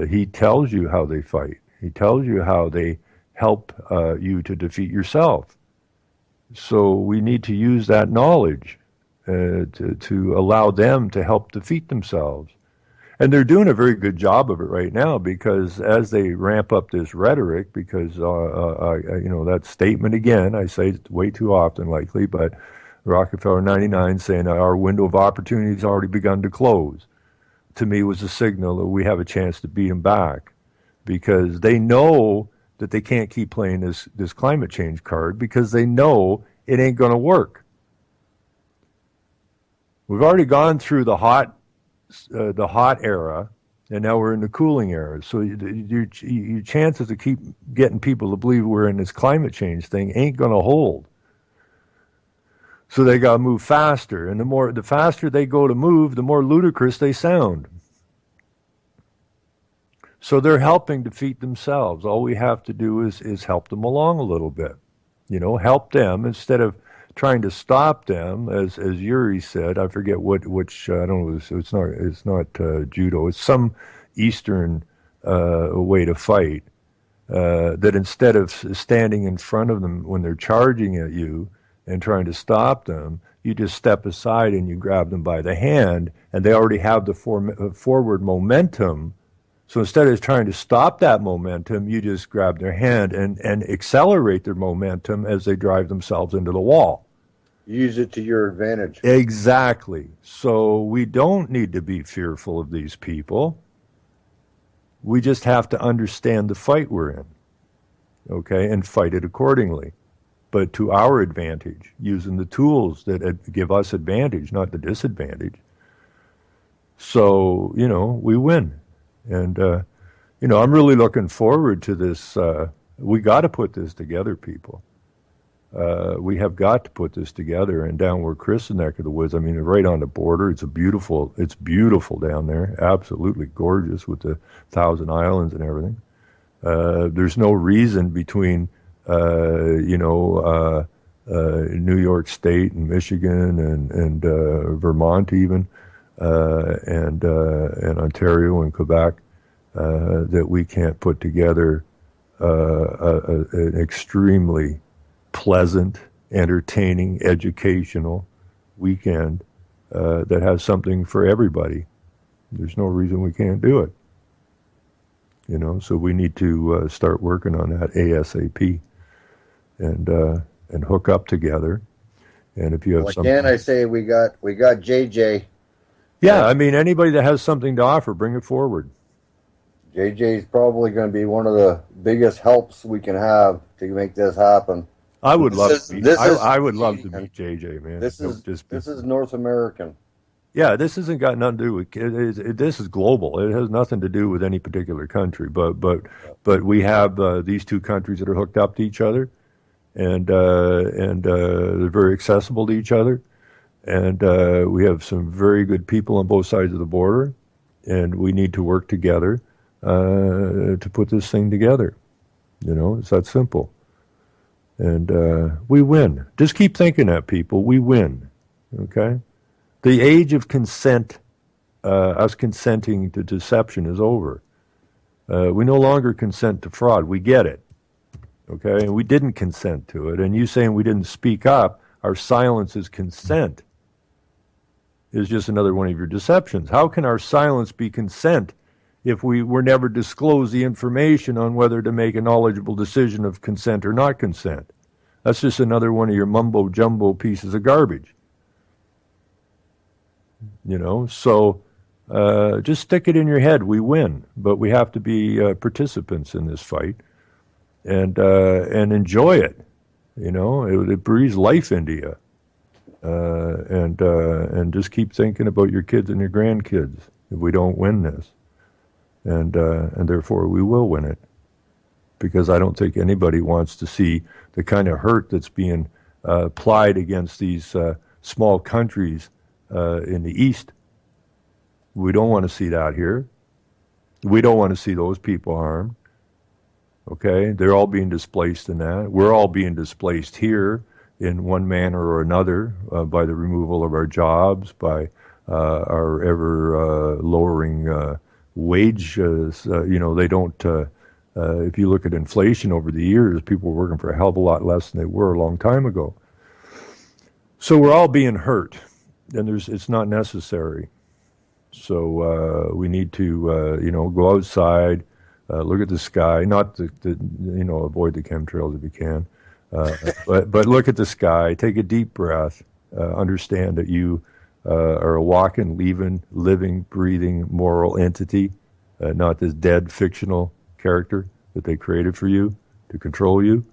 He tells you how they fight. He tells you how they help you to defeat yourself. So we need to use that knowledge to allow them to help defeat themselves. And they're doing a very good job of it right now because as they ramp up this rhetoric, because, that statement again, I say it way too often likely, but Rockefeller 99 saying our window of opportunity has already begun to close, to me was a signal that we have a chance to beat them back because they know that they can't keep playing this climate change card because they know it ain't going to work. We've already gone through the hot era, and now we're in the cooling era. So your chances to keep getting people to believe we're in this climate change thing ain't going to hold. So they got to move faster, and the faster they go to move, the more ludicrous they sound. So they're helping defeat themselves. All we have to do is help them along a little bit. Help them instead of trying to stop them, as Yuri said. I forget which I don't know. It's not judo. It's some Eastern way to fight. That instead of standing in front of them when they're charging at you and trying to stop them, you just step aside and you grab them by the hand, and they already have the forward momentum. So instead of trying to stop that momentum, you just grab their hand and accelerate their momentum as they drive themselves into the wall. Use it to your advantage. Exactly. So we don't need to be fearful of these people. We just have to understand the fight we're in, okay, and fight it accordingly, but to our advantage, using the tools that give us advantage, not the disadvantage. So, we win. And, I'm really looking forward to this. We got to put this together, people. We have got to put this together. And down where Chris' neck of the woods, right on the border, it's beautiful down there. Absolutely gorgeous with the 1,000 islands and everything. There's no reason between, New York State and Michigan and Vermont even, and Ontario and Quebec, that we can't put together an extremely pleasant, entertaining, educational weekend that has something for everybody. There's no reason we can't do it. So we need to start working on that ASAP and hook up together. And if you have something, again, I say we got JJ. Yeah, anybody that has something to offer, bring it forward. JJ is probably going to be one of the biggest helps we can have to make this happen. I would love to meet JJ, man. This is North American. Yeah, this hasn't got nothing to do with this is global. It has nothing to do with any particular country. But we have these two countries that are hooked up to each other, and they're very accessible to each other. And we have some very good people on both sides of the border, and we need to work together to put this thing together. It's that simple. And we win. Just keep thinking that, people. We win. Okay? The age of consent, us consenting to deception, is over. We no longer consent to fraud. We get it. Okay? And we didn't consent to it. And you saying we didn't speak up, our silence is consent, is just another one of your deceptions. How can our silence be consent if we were never disclosed the information on whether to make a knowledgeable decision of consent or not consent. That's just another one of your mumbo-jumbo pieces of garbage. So just stick it in your head. We win, but we have to be participants in this fight and enjoy it. It breathes life into you. And just keep thinking about your kids and your grandkids if we don't win this. And therefore we will win it. Because I don't think anybody wants to see the kind of hurt that's being applied against these small countries in the East. We don't want to see that here. We don't want to see those people harmed. Okay? They're all being displaced in that. We're all being displaced here in one manner or another by the removal of our jobs, by our ever lowering wages. They don't... if you look at inflation over the years, people were working for a hell of a lot less than they were a long time ago. So we're all being hurt, and it's not necessary. So we need to, go outside, look at the sky, not avoid the chemtrails if you can, but look at the sky, take a deep breath, understand that you are a walking, living, breathing, moral entity, not this dead, fictional character that they created for you to control you,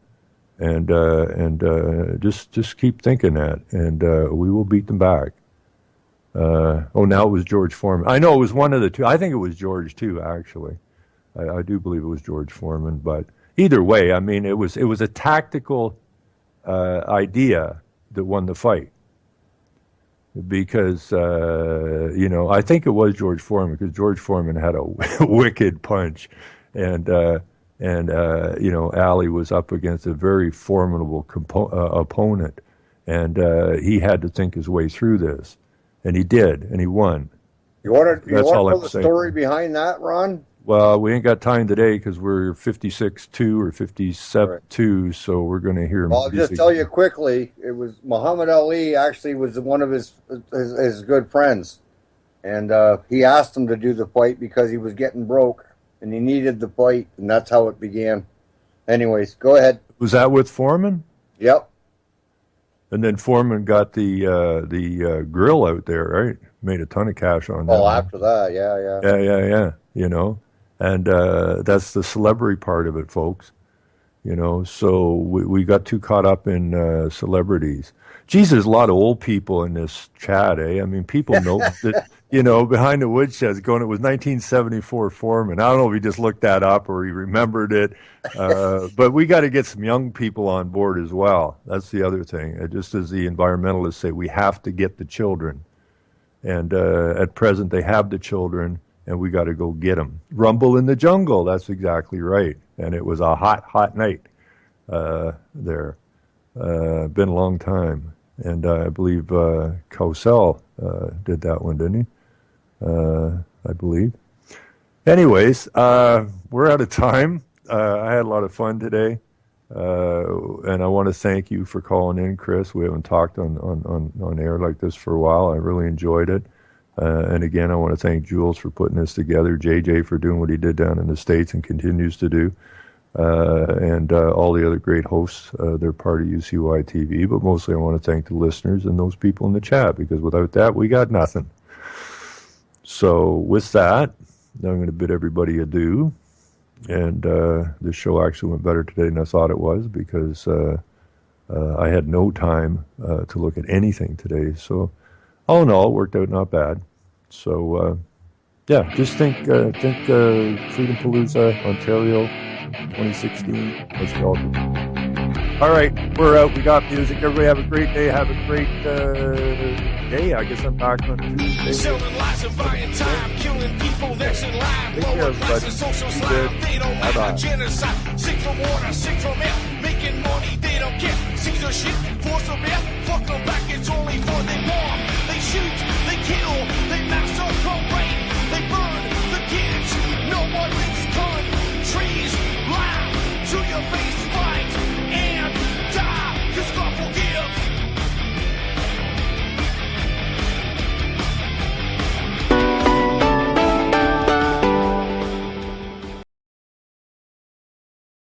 and just keep thinking that, and we will beat them back. Now it was George Foreman. I know it was one of the two. I think it was George too, actually. I do believe it was George Foreman, but either way, I mean, it was a tactical idea that won the fight. Because I think it was George Foreman, because George Foreman had a wicked punch. And Ali was up against a very formidable opponent, and he had to think his way through this, and he did, and he won. You want to know the story behind that, Ron? Well, we ain't got time today because we're 56-2 or 57-2, so we're going to hear. Well, I'll just tell you quickly. It was Muhammad Ali. Actually, was one of his good friends, and he asked him to do the fight because he was getting broke. And he needed the fight, and that's how it began. Anyways, go ahead. Was that with Foreman? Yep. And then Foreman got the grill out there, right? Made a ton of cash on that. Oh, after that, yeah. And that's the celebrity part of it, folks. So we got too caught up in celebrities. Geez, there's a lot of old people in this chat, eh? I mean, people know that, behind the woodshed going, it was 1974 Foreman. I don't know if he just looked that up or he remembered it. But we got to get some young people on board as well. That's the other thing. Just as the environmentalists say, we have to get the children. And at present, they have the children, and we got to go get them. Rumble in the jungle, that's exactly right. And it was a hot, hot night there. Been a long time. And I believe Cosell did that one, didn't he? I believe. Anyways, we're out of time. I had a lot of fun today. And I want to thank you for calling in, Chris. We haven't talked on air like this for a while. I really enjoyed it. And again, I want to thank Jules for putting this together, JJ for doing what he did down in the States and continues to do. And all the other great hosts, they're part of UCY TV, but mostly I want to thank the listeners and those people in the chat, because without that, we got nothing. So with that, I'm going to bid everybody adieu, and this show actually went better today than I thought it was, because I had no time to look at anything today, so all in all, it worked out not bad. So yeah, just think Freedom Palooza, Ontario, 2016. Let's go. All right, we're out. We got music. Everybody have a great day. Have a great day. I guess I'm back on Tuesday. Selling lies and buying time, killing people next in line. Lower class and social slime. They don't mind genocide. Sick from water, sick from air. Making money, they don't care. Caesar shit, force of air. Fuck them back into